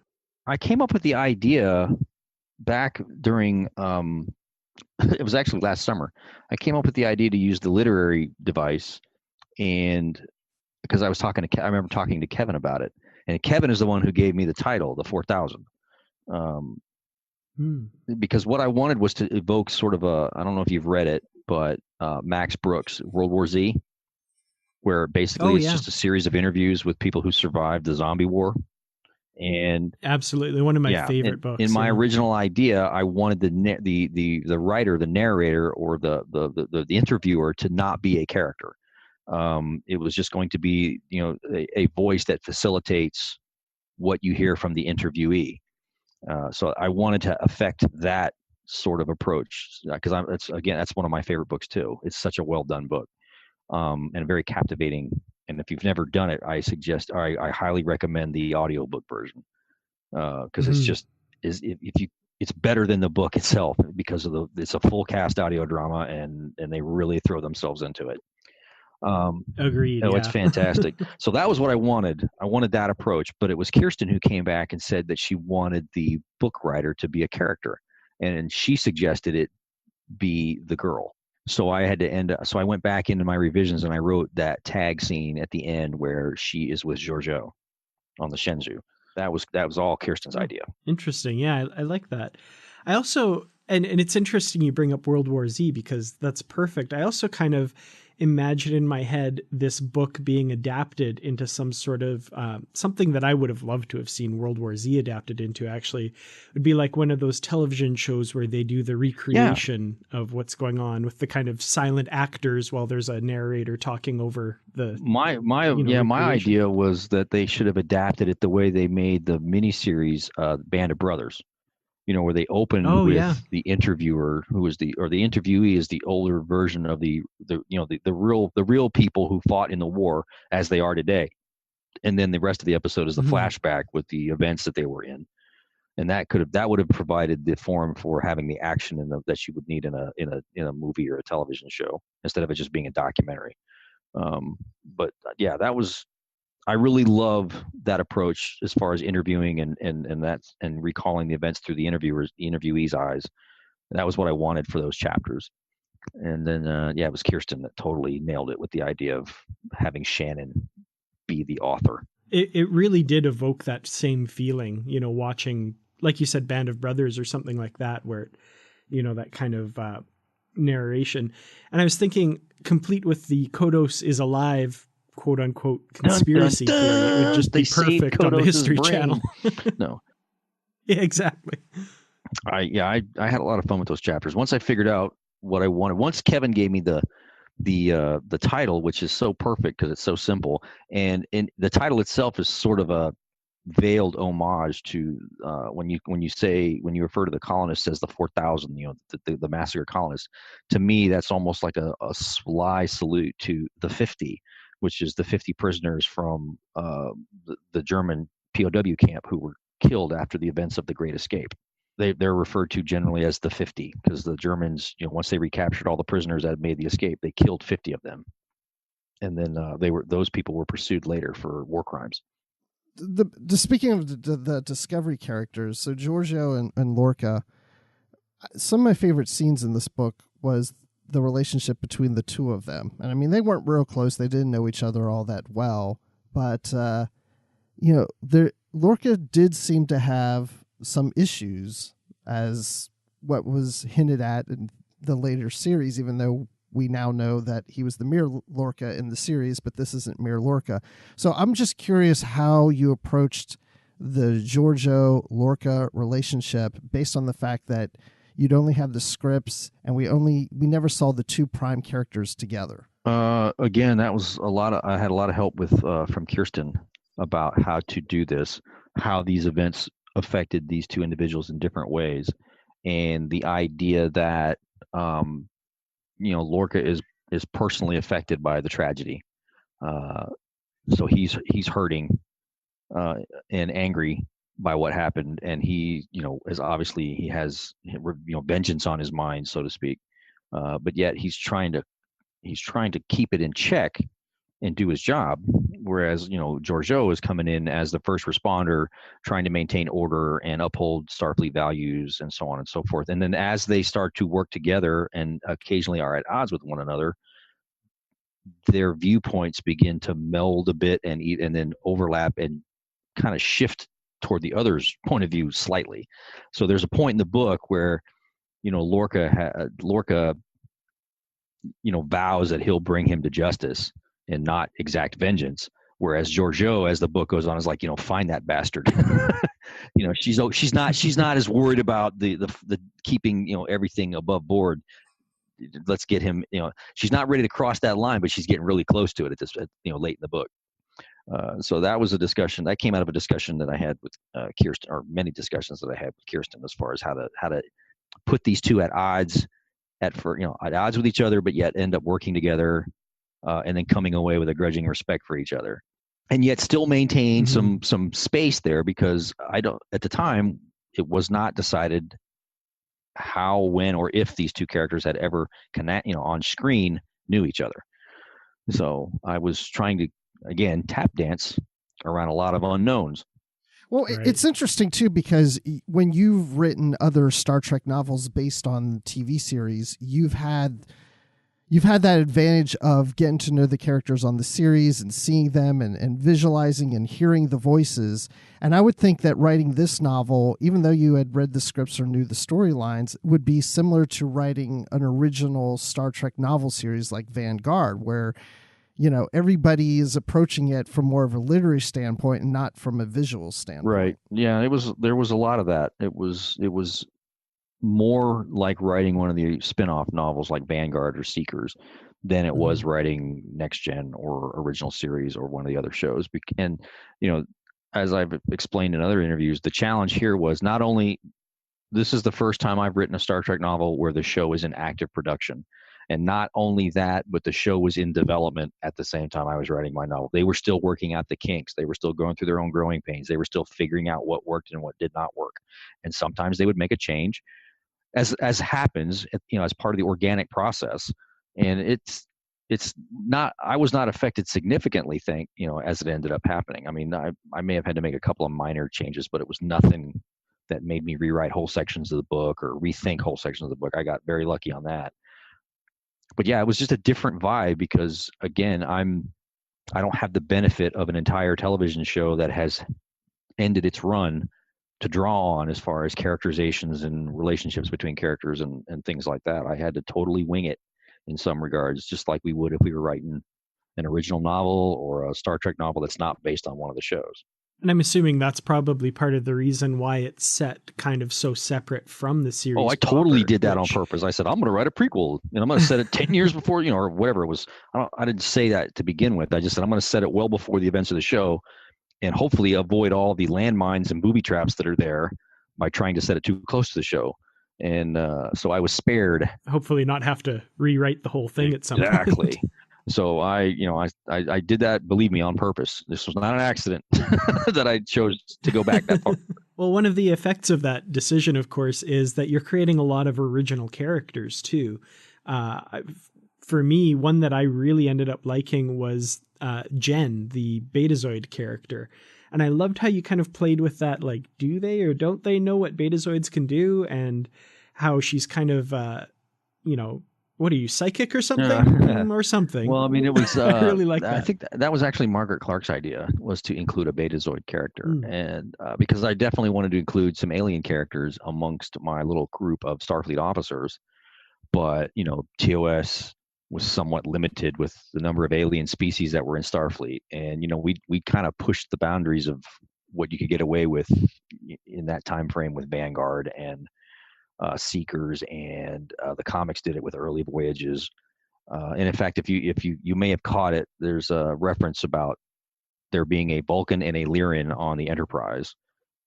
I came up with the idea back during it was actually last summer. I came up with the idea to use the literary device, and because I was I remember talking to Kevin about it, and Kevin is the one who gave me the title, the 4000. Because what I wanted was to evoke sort of I don't know if you've read it, but Max Brooks' World War Z, where basically just a series of interviews with people who survived the zombie war. And absolutely one of my favorite books. In my original idea, I wanted the writer, the narrator, or the interviewer to not be a character. It was just going to be a voice that facilitates what you hear from the interviewee. So I wanted to affect that sort of approach because that's one of my favorite books too. It's such a well done book and very captivating. And if you've never done it, I highly recommend the audiobook version because it's better than the book itself because it's a full cast audio drama and they really throw themselves into it. Agreed. It's fantastic. So that was what I wanted. I wanted that approach, but it was Kirsten who came back and said that she wanted the book writer to be a character, and she suggested it be the girl. So I had to so I went back into my revisions and I wrote that tag scene at the end where she is with Georgiou on the Shenzhou. That was all Kirsten's idea. Interesting. Yeah, I like that. I also, and it's interesting you bring up World War Z because that's perfect. I also kind of imagine in my head this book being adapted into some sort of something that I would have loved to have seen World War Z adapted into. Actually, it would be like one of those television shows where they do the recreation of what's going on with the kind of silent actors while there's a narrator talking over the. My idea was that they should have adapted it the way they made the miniseries Band of Brothers. Where they open with the interviewer who is the interviewee is the older version of the real people who fought in the war as they are today. And then the rest of the episode is the flashback with the events that they were in. And that would have provided the form for having the action that you would need in a movie or a television show instead of it just being a documentary. But yeah, that was I really love that approach as far as interviewing and recalling the events through the interviewee's eyes. And that was what I wanted for those chapters. And then, it was Kirsten that totally nailed it with the idea of having Shannon be the author. It really did evoke that same feeling, watching, like you said, Band of Brothers or something like that, where, that kind of narration. And I was thinking, complete with the Kodos is alive, quote unquote, conspiracy dun, dun, dun. theory, it would just be perfect on the History brain. Channel. No. Yeah, exactly. I had a lot of fun with those chapters. Once I figured out what I wanted, once Kevin gave me the title, which is so perfect because it's so simple, and the title itself is sort of a veiled homage to when you refer to the colonists as the 4,000, the massacre colonists. To me, that's almost like a sly salute to the 50, which is the 50 prisoners from the German POW camp who were killed after the events of the Great Escape. They're referred to generally as the 50 because the Germans, once they recaptured all the prisoners that had made the escape, they killed 50 of them, and then those people were pursued later for war crimes. Speaking of the Discovery characters, so Georgiou and Lorca, some of my favorite scenes in this book was the relationship between the two of them. And I mean, they weren't real close. They didn't know each other all that well, but Lorca did seem to have some issues, as what was hinted at in the later series, even though we now know that he was the mere Lorca in the series, but this isn't mere Lorca. So I'm just curious how you approached the Georgiou-Lorca relationship based on the fact that you'd only have the scripts and we never saw the two prime characters together. Again, that was I had a lot of help with from Kirsten about how to do this, how these events affected these two individuals in different ways, and the idea that Lorca is personally affected by the tragedy, so he's hurting and angry by what happened, and he is obviously he has vengeance on his mind, so to speak, but yet he's trying to keep it in check and do his job, whereas Georgiou is coming in as the first responder, trying to maintain order and uphold Starfleet values and so on and so forth. And then as they start to work together and occasionally are at odds with one another, their viewpoints begin to meld a bit and then overlap and kind of shift toward the other's point of view slightly. So there's a point in the book where Lorca vows that he'll bring him to justice and not exact vengeance, whereas Georgiou, as the book goes on, is like, find that bastard. She's not as worried about the keeping everything above board. Let's get him. She's not ready to cross that line, but she's getting really close to it at this late in the book. So that was a discussion that came out of a discussion that I had with Kirsten, or many discussions that I had with Kirsten, as far as how to put these two at odds at odds with each other, but yet end up working together. And then coming away with a grudging respect for each other, and yet still maintain some space there, because at the time it was not decided how, when, or if these two characters had ever on screen knew each other. So I was trying to again tap dance around a lot of unknowns. Well, right. It's interesting too, because when you've written other Star Trek novels based on TV series, you've had that advantage of getting to know the characters on the series and seeing them and visualizing and hearing the voices. And I would think that writing this novel, even though you had read the scripts or knew the storylines, would be similar to writing an original Star Trek novel series like Vanguard, where, everybody is approaching it from more of a literary standpoint and not from a visual standpoint. Right. Yeah, there was a lot of that. It was more like writing one of the spin-off novels like Vanguard or Seekers than it was writing Next Gen or original series or one of the other shows. And, as I've explained in other interviews, the challenge here was not only, this is the first time I've written a Star Trek novel where the show is in active production. And not only that, but the show was in development at the same time I was writing my novel. They were still working out the kinks. They were still going through their own growing pains. They were still figuring out what worked and what did not work. And sometimes they would make a change, as happens, as part of the organic process. And it's not, I was not affected significantly, as it ended up happening. I mean, I may have had to make a couple of minor changes, but it was nothing that made me rewrite whole sections of the book or rethink whole sections of the book. I got very lucky on that. But yeah, it was just a different vibe because, again, I don't have the benefit of an entire television show that has ended its run to draw on as far as characterizations and relationships between characters and things like that. I had to totally wing it in some regards, just like we would if we were writing an original novel or a Star Trek novel that's not based on one of the shows. And I'm assuming that's probably part of the reason why it's set kind of so separate from the series. Oh, I totally did that on purpose. I said, I'm going to write a prequel and I'm going to set it 10 years before, or whatever it was. I didn't say that to begin with. I just said, I'm going to set it well before the events of the show and hopefully avoid all the landmines and booby traps that are there by trying to set it too close to the show. And so I was spared. Hopefully not have to rewrite the whole thing at some point. Exactly. So I did that, believe me, on purpose. This was not an accident that I chose to go back that far. Well, one of the effects of that decision, of course, is that you're creating a lot of original characters too. For me, one that I really ended up liking was Jen, the Betazoid character. And I loved how you kind of played with that, like, do they or don't they know what Betazoids can do? And how she's kind of, what are you, psychic or something? Or something. Well, I mean, it was, I really like that. I think that was actually Margaret Clark's idea, was to include a Betazoid character. And because I definitely wanted to include some alien characters amongst my little group of Starfleet officers. But, TOS was somewhat limited with the number of alien species that were in Starfleet. And, we kind of pushed the boundaries of what you could get away with in that time frame with Vanguard and Seekers, and the comics did it with early voyages. And in fact, if you may have caught it, there's a reference about there being a Vulcan and a Lyrian on the Enterprise.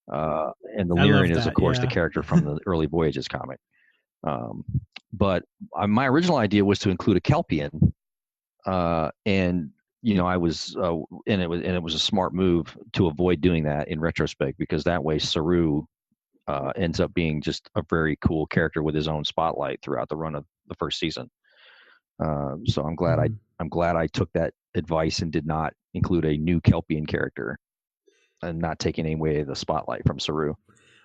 And the Lyrian is, of course, the character from the early voyages comic. But my original idea was to include a Kelpian, and I was, and it was a smart move to avoid doing that in retrospect, because that way Saru ends up being just a very cool character with his own spotlight throughout the run of the first season. So I'm glad I took that advice and did not include a new Kelpian character and not taking away the spotlight from Saru.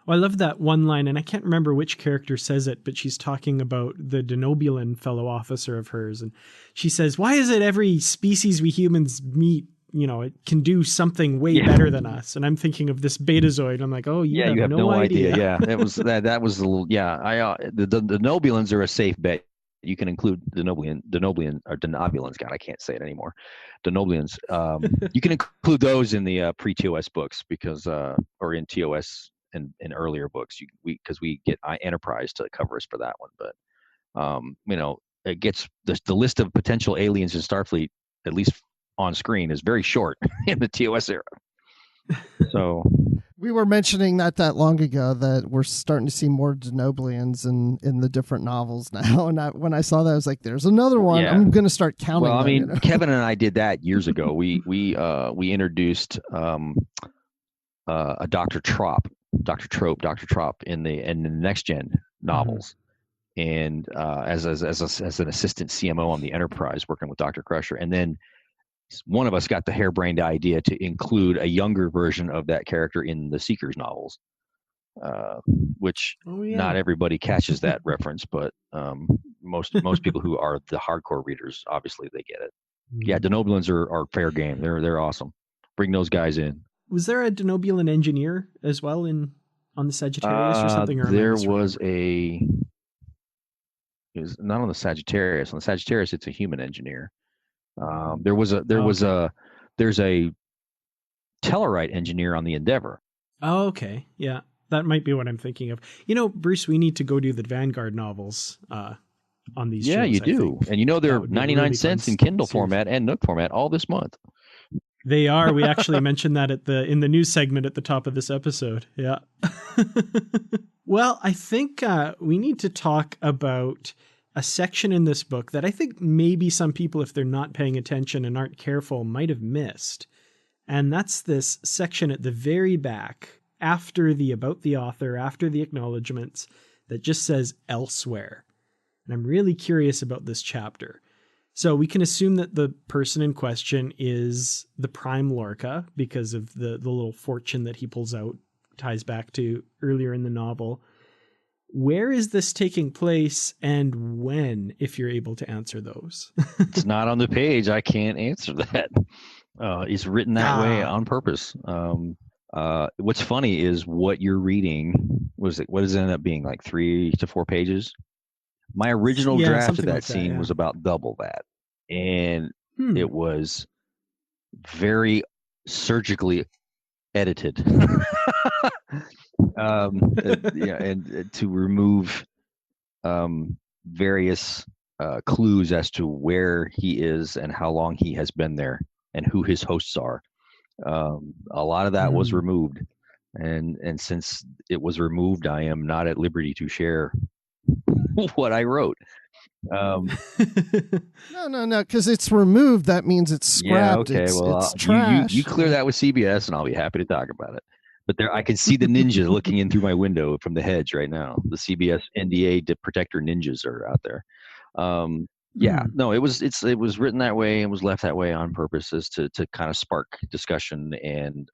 Well, I love that one line, and I can't remember which character says it, but she's talking about the Denobulan fellow officer of hers. And she says, why is it every species we humans meet, it can do something way better than us? And I'm thinking of this Betazoid. I'm like, oh, you have no idea. Yeah, that was a little, the Denobulans are a safe bet. You can include Denobulan or Denobulans. God, I can't say it anymore. Denobulans. You can include those in the pre-TOS books because, or in TOS and in earlier books, because we get Enterprise to cover us for that one. But, it gets the list of potential aliens in Starfleet, at least on screen, is very short in the TOS era. So we were mentioning that long ago, that we're starting to see more Denobulians in the different novels now. And when I saw that, I was like, "There's another one." Yeah. I'm going to start counting. Well, I mean, Kevin and I did that years ago. We introduced a Dr. Trop in the next gen novels. And as an assistant CMO on the Enterprise, working with Dr. Crusher, and then one of us got the harebrained idea to include a younger version of that character in the Seekers novels, which not everybody catches that reference, but most people who are the hardcore readers, obviously they get it. Yeah, Denobulans are fair game. They're awesome. Bring those guys in. Was there a Denobulan engineer as well on the Sagittarius or something? Or there was a. It was not on the Sagittarius. On the Sagittarius, it's a human engineer. There's a Tellarite engineer on the Endeavor. Oh, okay. Yeah, that might be what I'm thinking of. Bruce, we need to go do the Vanguard novels on these shows. Yeah, you do. And they're 99 cents in Kindle format and Nook format all this month. They are. We actually mentioned that in the news segment at the top of this episode. Yeah. Well, I think we need to talk about a section in this book that I think maybe some people, if they're not paying attention and aren't careful, might have missed. And that's this section at the very back, after the about the author, after the acknowledgments, that just says elsewhere. And I'm really curious about this chapter. So we can assume that the person in question is the prime Lorca because of the little fortune that he pulls out, ties back to earlier in the novel. Where is this taking place and when, if you're able to answer those? It's not on the page. I can't answer that. It's written that way on purpose. What's funny is what you're reading, what does it end up being, like 3 to 4 pages? My original draft of that scene was about double that. And it was very surgically edited. And to remove various clues as to where he is and how long he has been there and who his hosts are. A lot of that was removed. And since it was removed, I am not at liberty to share what I wrote. No, because it's removed. That means it's scrapped. Yeah, okay. It's trash. You clear that with CBS, and I'll be happy to talk about it. But there, I can see the ninja looking in through my window from the hedge right now. The CBS NDA protector ninjas are out there. No, it was written that way and was left that way on purpose, as to kind of spark discussion, and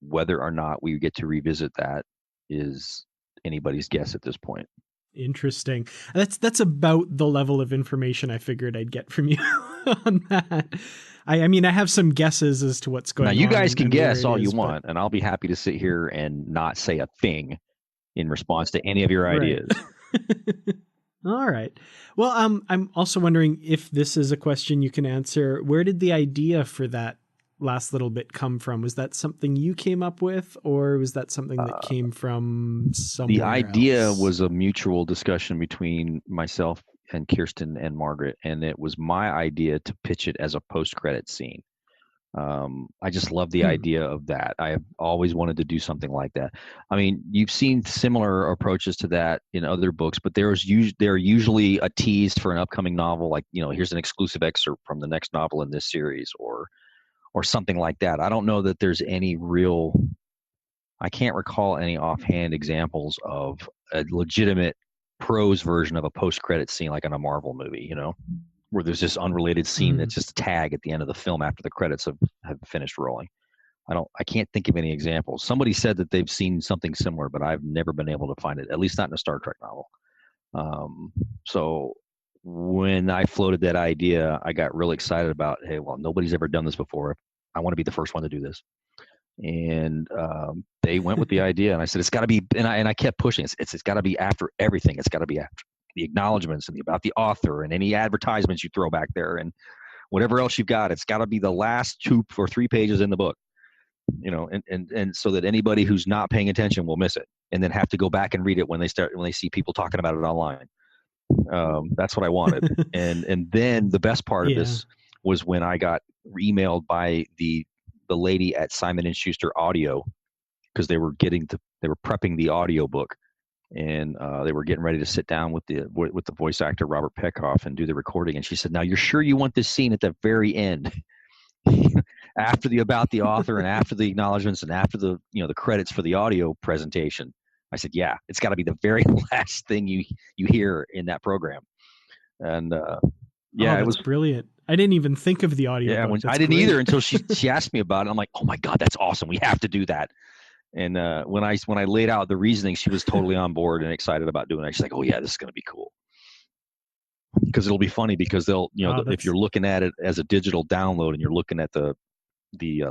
whether or not we get to revisit that is anybody's guess at this point. Interesting. That's about the level of information I figured I'd get from you on that. I mean, I have some guesses as to what's going on. Now, you guys can guess all you want, and I'll be happy to sit here and not say a thing in response to any of your ideas. All right. Well, I'm also wondering if this is a question you can answer. Where did the idea for that last little bit come from? Was that something you came up with, or was that something that came from somewhere The idea else? was a mutual discussion between myself and Kirsten and Margaret, and it was my idea to pitch it as a post-credit scene. I just love the idea of that. I have always wanted to do something like that. I mean, you've seen similar approaches to that in other books, but they're usually a tease for an upcoming novel, like, here's an exclusive excerpt from the next novel in this series, or something like that. I don't know that there's any I can't recall any offhand examples of a legitimate prose version of a post-credit scene like in a Marvel movie, where there's this unrelated scene that's just a tag at the end of the film after the credits have finished rolling. I can't think of any examples. Somebody said that they've seen something similar, but I've never been able to find it, at least not in a Star Trek novel. So when I floated that idea, I got really excited about, hey, well, nobody's ever done this before. I want to be the first one to do this. And they went with the idea, and I said, it's got to be, and I kept pushing. It's got to be after everything. It's got to be after the acknowledgments and about the author and any advertisements you throw back there and whatever else you've got. It's got to be the last 2 or 3 pages in the book, and so that anybody who's not paying attention will miss it and then have to go back and read it when they see people talking about it online. That's what I wanted. and then the best part of this was when I got emailed by the lady at Simon & Schuster Audio, because they were prepping the audio book, and they were getting ready to sit down with the voice actor Robert Peckhoff and do the recording. And she said, "Now, you're sure you want this scene at the very end, after about the author and after the acknowledgments and after the the credits for the audio presentation?" I said, "Yeah, it's got to be the very last thing you hear in that program." And it was brilliant. I didn't even think of the audio. Yeah, I didn't either until she asked me about it. I'm like, "Oh my God, that's awesome! We have to do that." And when I laid out the reasoning, she was totally on board and excited about doing it. She's like, "Oh yeah, this is going to be cool." Because it'll be funny, because they'll if you're looking at it as a digital download and you're looking at the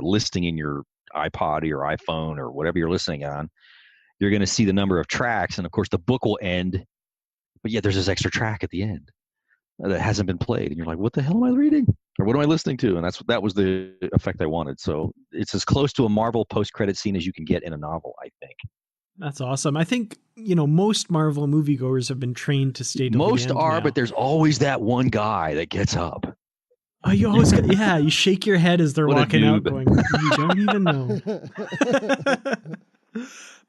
listing in your iPod or your iPhone or whatever you're listening on, you're going to see the number of tracks, and of course the book will end, but yet there's this extra track at the end that hasn't been played, and you're like, "What the hell am I reading? Or what am I listening to?" And that was the effect I wanted. So it's as close to a Marvel post-credit scene as you can get in a novel, I think. That's awesome. I think, most Marvel moviegoers have been trained to stay till most the end are now. But there's always that one guy that gets up. Oh, you always you shake your head as they're walking out going, "You don't even know."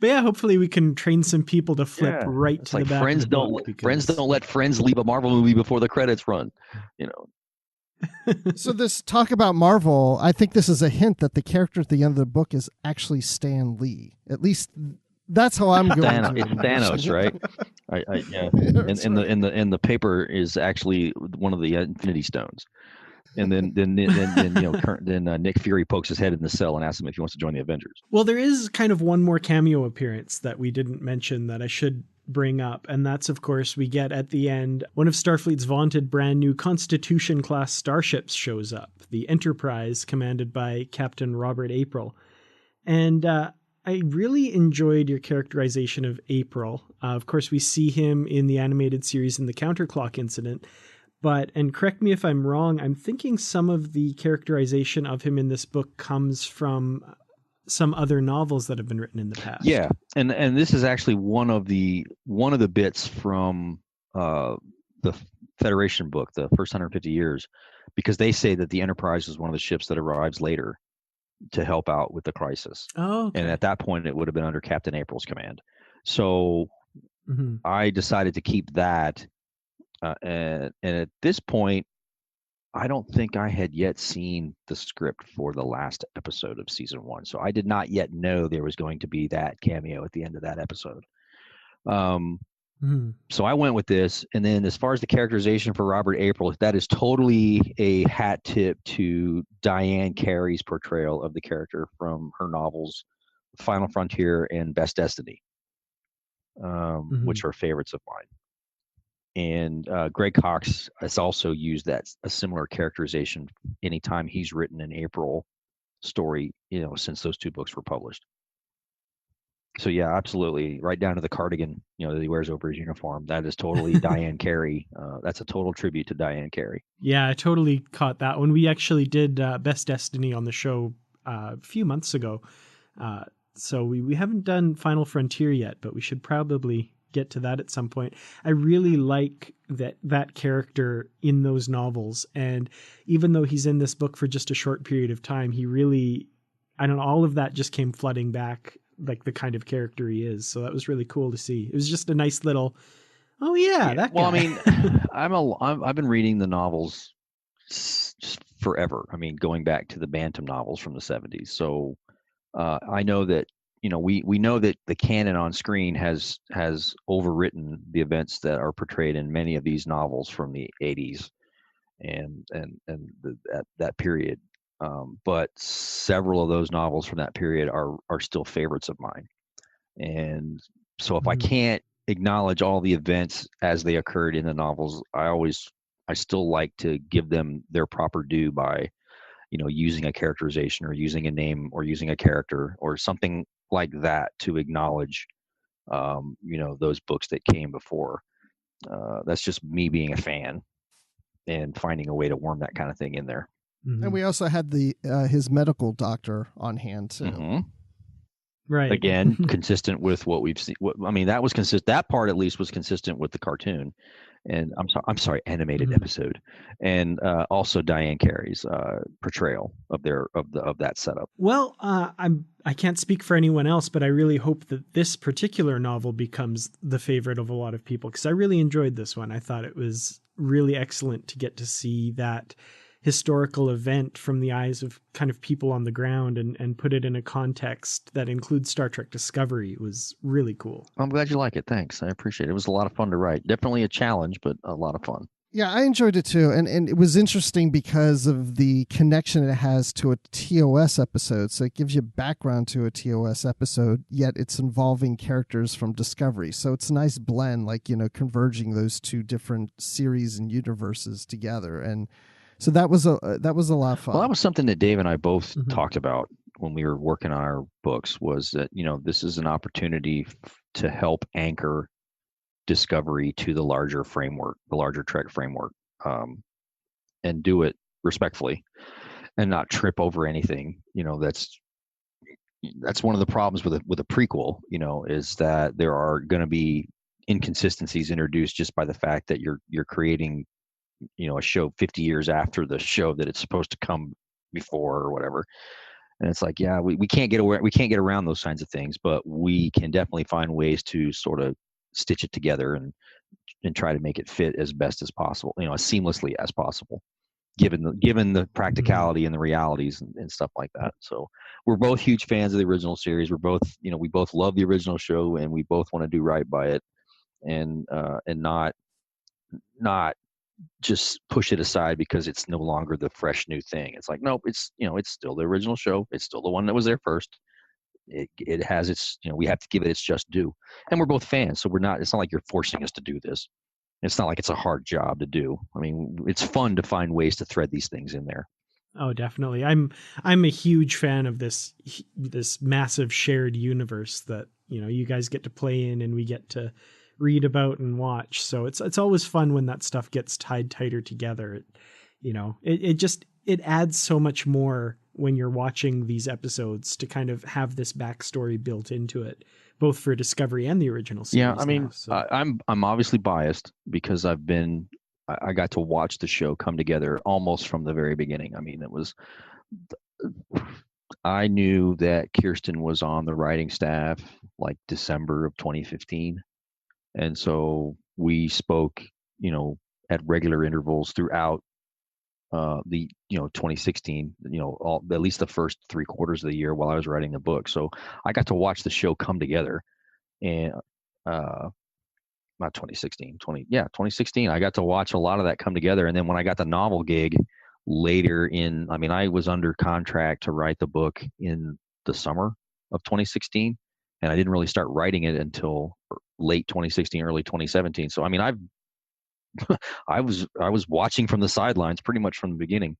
But yeah, hopefully we can train some people to flip right to the back. Friends don't let friends leave a Marvel movie before the credits run. So this talk about Marvel, I think this is a hint that the character at the end of the book is actually Stan Lee. At least That's how I'm going Thanos, to. it's Thanos, right? Yeah. And the paper is actually one of the Infinity Stones. And then Nick Fury pokes his head in the cell and asks him if he wants to join the Avengers. Well, there is kind of one more cameo appearance that we didn't mention that I should bring up, and that's, of course, we get at the end, one of Starfleet's vaunted brand new Constitution-class starships shows up, the Enterprise, commanded by Captain Robert April. And I really enjoyed your characterization of April. Of course, we see him in the animated series in the Counterclock incident. But, and correct me if I'm wrong, I'm thinking some of the characterization of him in this book comes from some other novels that have been written in the past. Yeah, and this is actually one of the bits from the Federation book, the first 150 years, because they say that the Enterprise is one of the ships that arrives later to help out with the crisis. Oh, okay. And at that point, it would have been under Captain April's command. So I decided to keep that. And at this point, I don't think I had yet seen the script for the last episode of season 1. So I did not yet know there was going to be that cameo at the end of that episode. So I went with this. And then as far as the characterization for Robert April, that is totally a hat tip to Diane Carey's portrayal of the character from her novels, Final Frontier and Best Destiny, which are favorites of mine. And Greg Cox has also used a similar characterization anytime he's written an April story, since those 2 books were published. So yeah, absolutely, right down to the cardigan, that he wears over his uniform. That is totally Diane Carey. That's a total tribute to Diane Carey. Yeah, I totally caught that when we actually did Best Destiny on the show a few months ago. So we haven't done Final Frontier yet, but we should probably get to that at some point. I really like that character in those novels, and even though he's in this book for just a short period of time, he really, I don't know, all of that just came flooding back, like the kind of character he is. So that was really cool to see. It was just a nice little, that guy. Well, I mean, I've been reading the novels forever. I mean, going back to the Bantam novels from the 70s. So I know that we know that the canon on screen has overwritten the events that are portrayed in many of these novels from the 80s and that period. But several of those novels from that period are still favorites of mine. And so if I can't acknowledge all the events as they occurred in the novels, I still like to give them their proper due by using a characterization or using a name or using a character or something like that to acknowledge, those books that came before. That's just me being a fan and finding a way to worm that kind of thing in there. And we also had his medical doctor on hand too. Right. Again, consistent with what we've seen. That was consistent. That part at least was consistent with the cartoon. And I'm sorry, animated episode, and also Diane Carey's portrayal of that setup. Well, I can't speak for anyone else, but I really hope that this particular novel becomes the favorite of a lot of people, because I really enjoyed this one. I thought it was really excellent to get to see that historical event from the eyes of kind of people on the ground and put it in a context that includes Star Trek Discovery. It was really cool. I'm glad you like it. Thanks. I appreciate it. It was a lot of fun to write. Definitely a challenge, but a lot of fun. Yeah, I enjoyed it too. And it was interesting because of the connection it has to a TOS episode. So it gives you background to a TOS episode, yet it's involving characters from Discovery. So it's a nice blend, converging those 2 different series and universes together. And so that was a lot of fun. Well, that was something that Dave and I both talked about when we were working on our books, was that, this is an opportunity to help anchor Discovery to the larger framework, the larger Trek framework, and do it respectfully and not trip over anything. That's one of the problems with a prequel, is that there are going to be inconsistencies introduced just by the fact that you're creating a show 50 years after the show that it's supposed to come before or whatever. And it's like, yeah, we can't get around those kinds of things, but we can definitely find ways to sort of stitch it together and try to make it fit as best as possible, as seamlessly as possible. given the practicality and the realities and stuff like that. So we're both huge fans of the original series. We're both, we both love the original show, and we both want to do right by it, and not just push it aside because it's no longer the fresh new thing. It's like, nope, it's it's still the original show. It's still the one that was there first. It has its, we have to give it its just due, and we're both fans, so it's not like you're forcing us to do this. It's not like it's a hard job to do. I mean, it's fun to find ways to thread these things in there. Oh, definitely. I'm a huge fan of this massive shared universe that, you guys get to play in and we get to read about and watch. So it's always fun when that stuff gets tied tighter together. It adds so much more when you're watching these episodes to kind of have this backstory built into it, both for Discovery and the original series. Yeah, I mean, now, so. I'm obviously biased because I got to watch the show come together almost from the very beginning. I mean, I knew that Kirsten was on the writing staff like December of 2015. And so we spoke, at regular intervals throughout the 2016, at least the first 3 quarters of the year while I was writing the book. So I got to watch the show come together, and not 2016, 2016. I got to watch a lot of that come together. And then when I got the novel gig later I was under contract to write the book in the summer of 2016, and I didn't really start writing it until late 2016, early 2017. So I was watching from the sidelines pretty much from the beginning.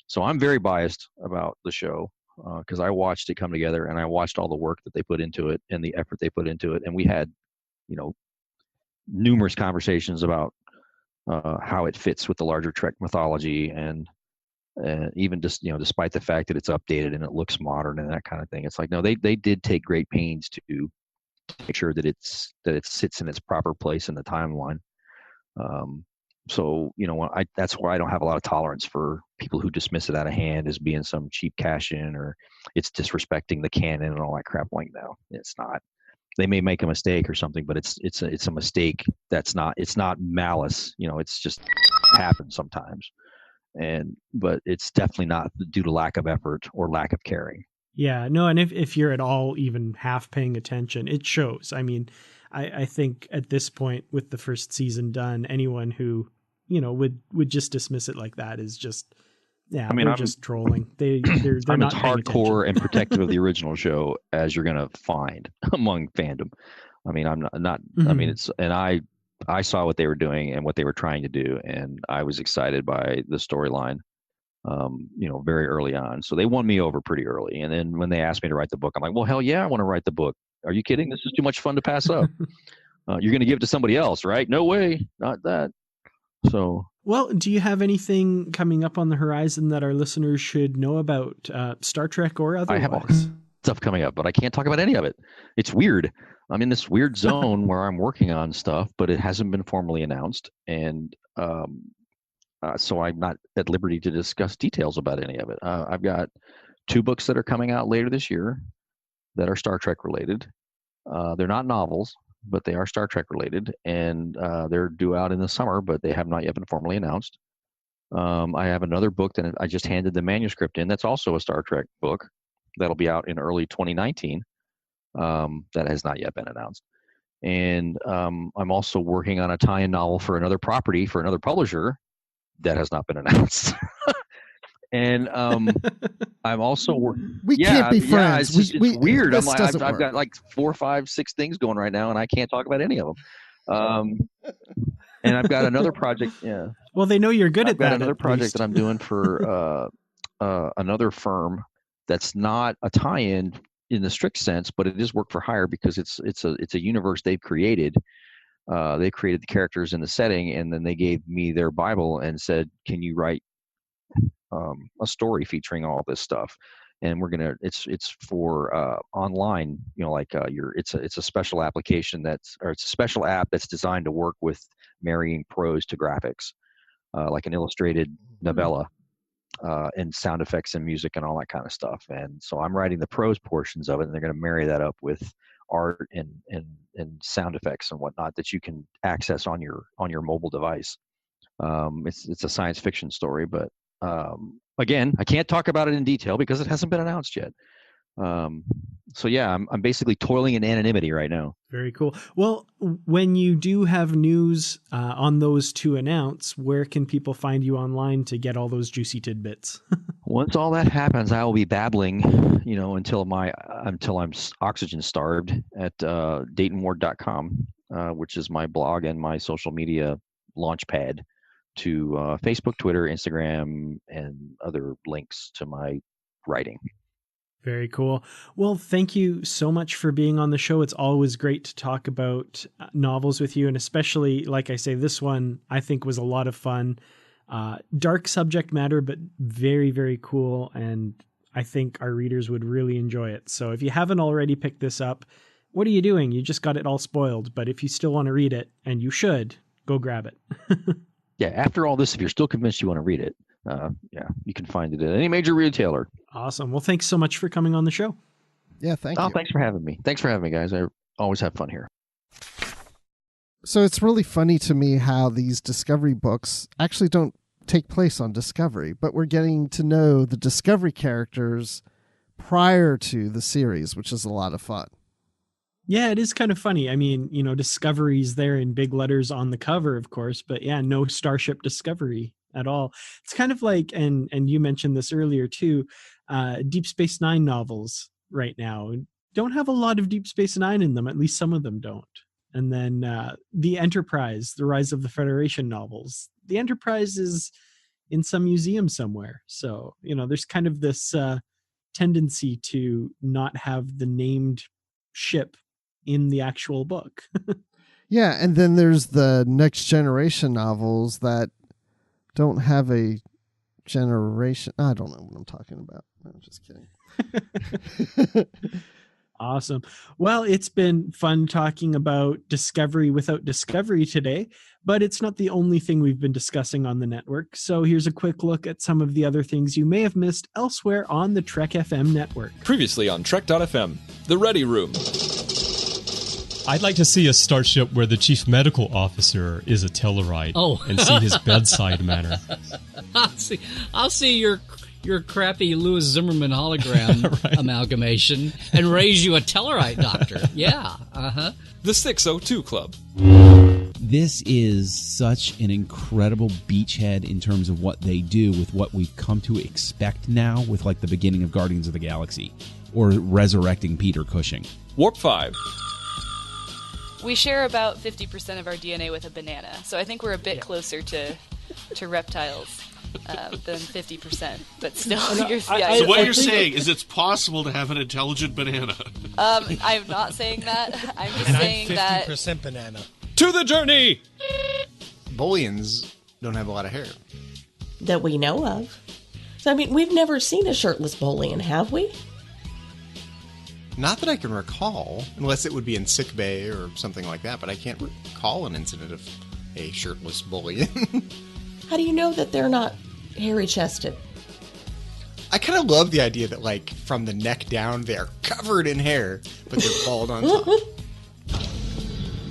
So I'm very biased about the show because I watched it come together, and I watched all the work that they put into it and the effort they put into it. And we had, numerous conversations about how it fits with the larger Trek mythology, and even just, despite the fact that it's updated and it looks modern and that kind of thing. It's like, no, they did take great pains to make sure that it sits in its proper place in the timeline. So, that's why I don't have a lot of tolerance for people who dismiss it out of hand as being some cheap cash in, or it's disrespecting the canon and all that crap. Like, no, it's not. They may make a mistake or something, but it's a mistake it's not malice. It's just happens sometimes. But it's definitely not due to lack of effort or lack of caring. Yeah, no. And if you're at all even half paying attention, it shows. I mean, I think at this point with the first season done, anyone who, would just dismiss it like that is just, they're just trolling. They're I'm not as hardcore and protective of the original show as you're going to find among fandom. I mean, I'm not Mm-hmm. I mean, I saw what they were doing and what they were trying to do, and I was excited by the storyline, very early on. So they won me over pretty early. And then when they asked me to write the book, I'm like, well, hell yeah, I want to write the book. Are you kidding? This is too much fun to pass up. You're going to give it to somebody else, right? No way, not that. So. Well, do you have anything coming up on the horizon that our listeners should know about, Star Trek or otherwise? I have all stuff coming up, but I can't talk about any of it. It's weird. I'm in this weird zone where I'm working on stuff, but it hasn't been formally announced. And so I'm not at liberty to discuss details about any of it. I've got 2 books that are coming out later this year that are Star Trek related. They're not novels, but they are Star Trek related, and they're due out in the summer, but they have not yet been formally announced. I have another book that I just handed the manuscript in. That's also a Star Trek book that'll be out in early 2019. That has not yet been announced. And I'm also working on a tie-in novel for another property for another publisher that has not been announced. And I'm also working. We can't be friends. It's weird. I've work. got like 4, 5, 6 things going right now, and I can't talk about any of them. And I've got another project. Yeah. Well, they know you're good at that. I've got another project that I'm doing for another firm that's not a tie-in in the strict sense, but it is work for hire because it's a universe they've created. They created the characters in the setting, and then they gave me their Bible and said, "Can you write a story featuring all this stuff?" And it's for online, it's a special application it's a special app that's designed to work with marrying prose to graphics, like an illustrated novella, and sound effects and music and all that kind of stuff. And so I'm writing the prose portions of it, and they're going to marry that up with art and sound effects and whatnot that you can access on your mobile device. It's a science fiction story, but Again, I can't talk about it in detail because it hasn't been announced yet. So yeah, I'm basically toiling in anonymity right now. Very cool. Well, when you do have news on those to announce, where can people find you online to get all those juicy tidbits? Once all that happens, I will be babbling, until I'm oxygen starved at DaytonWard.com, which is my blog and my social media launch pad to Facebook, Twitter, Instagram, and other links to my writing. Very cool. Well, thank you so much for being on the show. It's always great to talk about novels with you. And especially, like I say, this one I think was a lot of fun. Dark subject matter, but very, very cool. And I think our readers would really enjoy it. So if you haven't already picked this up, what are you doing? You just got it all spoiled. But if you still want to read it, and you should, go grab it. Yeah, after all this, if you're still convinced you want to read it, you can find it at any major retailer. Awesome. Well, thanks so much for coming on the show. Yeah, thank you. Thanks for having me. Thanks for having me, guys. I always have fun here. So it's really funny to me how these Discovery books actually don't take place on Discovery, but we're getting to know the Discovery characters prior to the series, which is a lot of fun. Yeah, it is kind of funny. I mean, Discovery's there in big letters on the cover, of course, but yeah, no Starship Discovery at all. It's kind of like, and you mentioned this earlier too, Deep Space Nine novels right now don't have a lot of Deep Space Nine in them. At least some of them don't. And then the Enterprise, the Rise of the Federation novels, the Enterprise is in some museum somewhere. So, there's kind of this tendency to not have the named ship in the actual book. Yeah, and then there's the Next Generation novels that don't have a generation. I don't know what I'm talking about. I'm just kidding. Awesome. Well, it's been fun talking about Discovery without Discovery today, but it's not the only thing we've been discussing on the network. So here's a quick look at some of the other things you may have missed elsewhere on the Trek FM network. Previously on Trek.fm, The Ready Room. I'd like to see a starship where the chief medical officer is a Tellarite and see his bedside manner. I'll see your crappy Louis Zimmerman hologram Right. amalgamation and raise you a Tellarite doctor. Yeah, The 602 Club. This is such an incredible beachhead in terms of what they do with what we've come to expect now with like the beginning of Guardians of the Galaxy or resurrecting Peter Cushing. Warp 5. We share about 50% of our DNA with a banana, so I think we're a bit closer to reptiles than 50%. But still, so what you're saying is it's possible to have an intelligent banana. I'm not saying that. I'm just saying that 50% banana. To the journey! Bolians don't have a lot of hair. That we know of. So, I mean, we've never seen a shirtless Bolian, have we? Not that I can recall, unless it would be in sickbay or something like that, but I can't recall an incident of a shirtless Bolian. How do you know that they're not hairy-chested? I kind of love the idea that, like, from the neck down, they're covered in hair, but they're bald on top.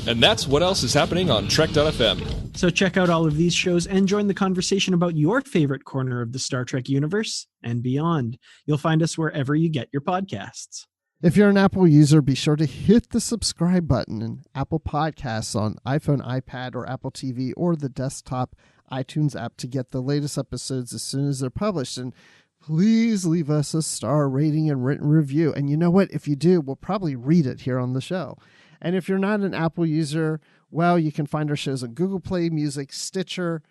And that's what else is happening on Trek.fm. So check out all of these shows and join the conversation about your favorite corner of the Star Trek universe and beyond. You'll find us wherever you get your podcasts. If you're an Apple user, be sure to hit the subscribe button in Apple Podcasts on iPhone, iPad, or Apple TV, or the desktop iTunes app to get the latest episodes as soon as they're published. And please leave us a star rating and written review. And you know what? If you do, we'll probably read it here on the show. And if you're not an Apple user, well, you can find our shows on Google Play Music, Stitcher,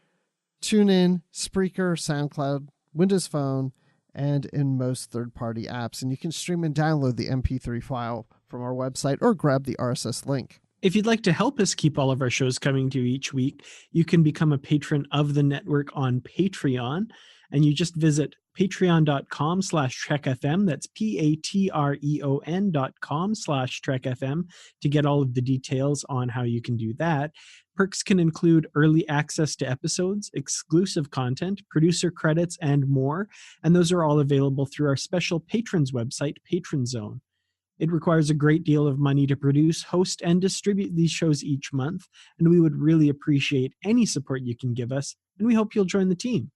TuneIn, Spreaker, SoundCloud, Windows Phone, and in most third-party apps. And you can stream and download the MP3 file from our website or grab the RSS link. If you'd like to help us keep all of our shows coming to you each week, you can become a patron of the network on Patreon. And you just visit patreon.com/trekfm. That's patreon.com/trekfm to get all of the details on how you can do that. Perks can include early access to episodes, exclusive content, producer credits, and more. And those are all available through our special patrons website, Patron Zone. It requires a great deal of money to produce, host, and distribute these shows each month, and we would really appreciate any support you can give us, and we hope you'll join the team.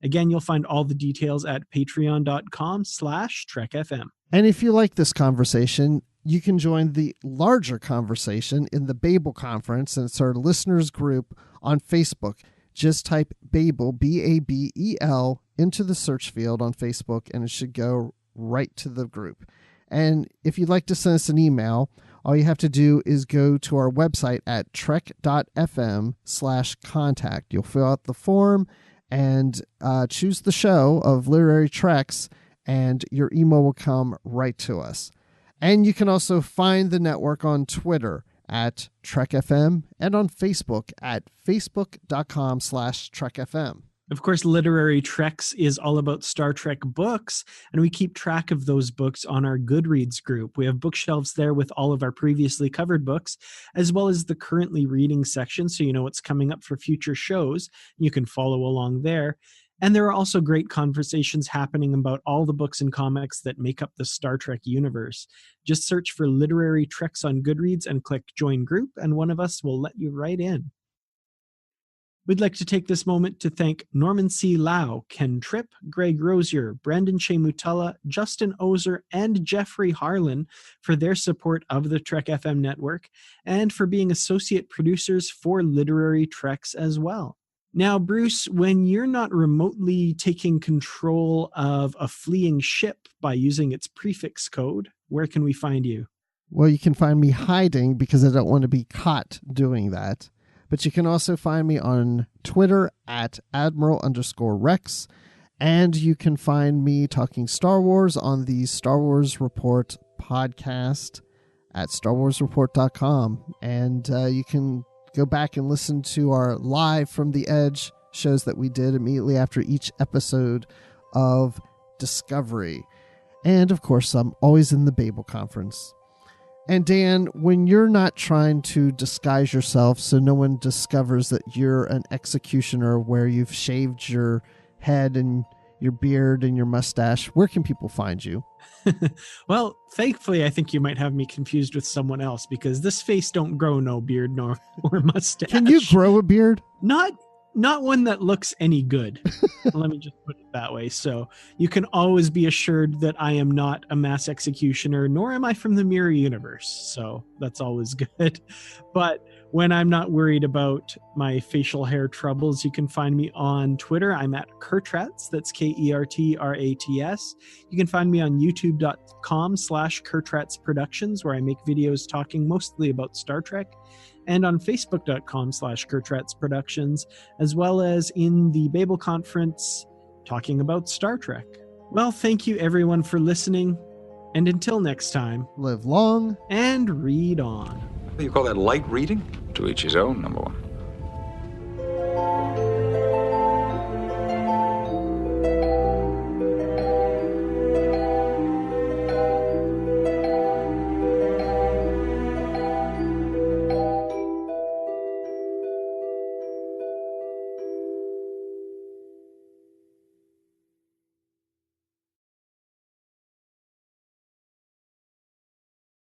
Again, you'll find all the details at patreon.com/TrekFM. And if you like this conversation, you can join the larger conversation in the Babel Conference, and it's our listeners group on Facebook. Just type Babel, Babel, into the search field on Facebook, and it should go right to the group. And if you'd like to send us an email, all you have to do is go to our website at trek.fm/contact. You'll fill out the form and choose the show of Literary Treks, and your email will come right to us. And you can also find the network on Twitter at TrekFM and on Facebook at facebook.com/TrekFM. Of course, Literary Treks is all about Star Trek books, and we keep track of those books on our Goodreads group. We have bookshelves there with all of our previously covered books, as well as the currently reading section, so you know what's coming up for future shows. You can follow along there. And there are also great conversations happening about all the books and comics that make up the Star Trek universe. Just search for Literary Treks on Goodreads and click Join Group, and one of us will let you right in. We'd like to take this moment to thank Norman C. Lau, Ken Tripp, Greg Rosier, Brandon Shemutala, Justin Ozer, and Jeffrey Harlan for their support of the Trek FM network, and for being associate producers for Literary Treks as well. Now, Bruce, when you're not remotely taking control of a fleeing ship by using its prefix code, where can we find you? Well, you can find me hiding because I don't want to be caught doing that. But you can also find me on Twitter at Admiral_Rex. And you can find me talking Star Wars on the Star Wars Report podcast at StarWarsReport.com. And you can go back and listen to our Live from the Edge shows that we did immediately after each episode of Discovery. And, of course, I'm always in the Babel Conference. And Dan, when you're not trying to disguise yourself so no one discovers that you're an executioner where you've shaved your head and your beard and your mustache, where can people find you? Well, thankfully, I think you might have me confused with someone else because this face don't grow no beard nor or mustache. Can you grow a beard? Not one that looks any good. Let me just put it that way. So you can always be assured that I am not a mass executioner, nor am I from the mirror universe. So that's always good. But when I'm not worried about my facial hair troubles, you can find me on Twitter. I'm at Kertrats. That's KERTRATS. You can find me on youtube.com/Kertrats Productions, where I make videos talking mostly about Star Trek, and on facebook.com/Kertrats Productions, as well as in the Babel Conference talking about Star Trek. Well, thank you everyone for listening, and until next time, live long and read on. What do you call that, light reading? To each his own, number one.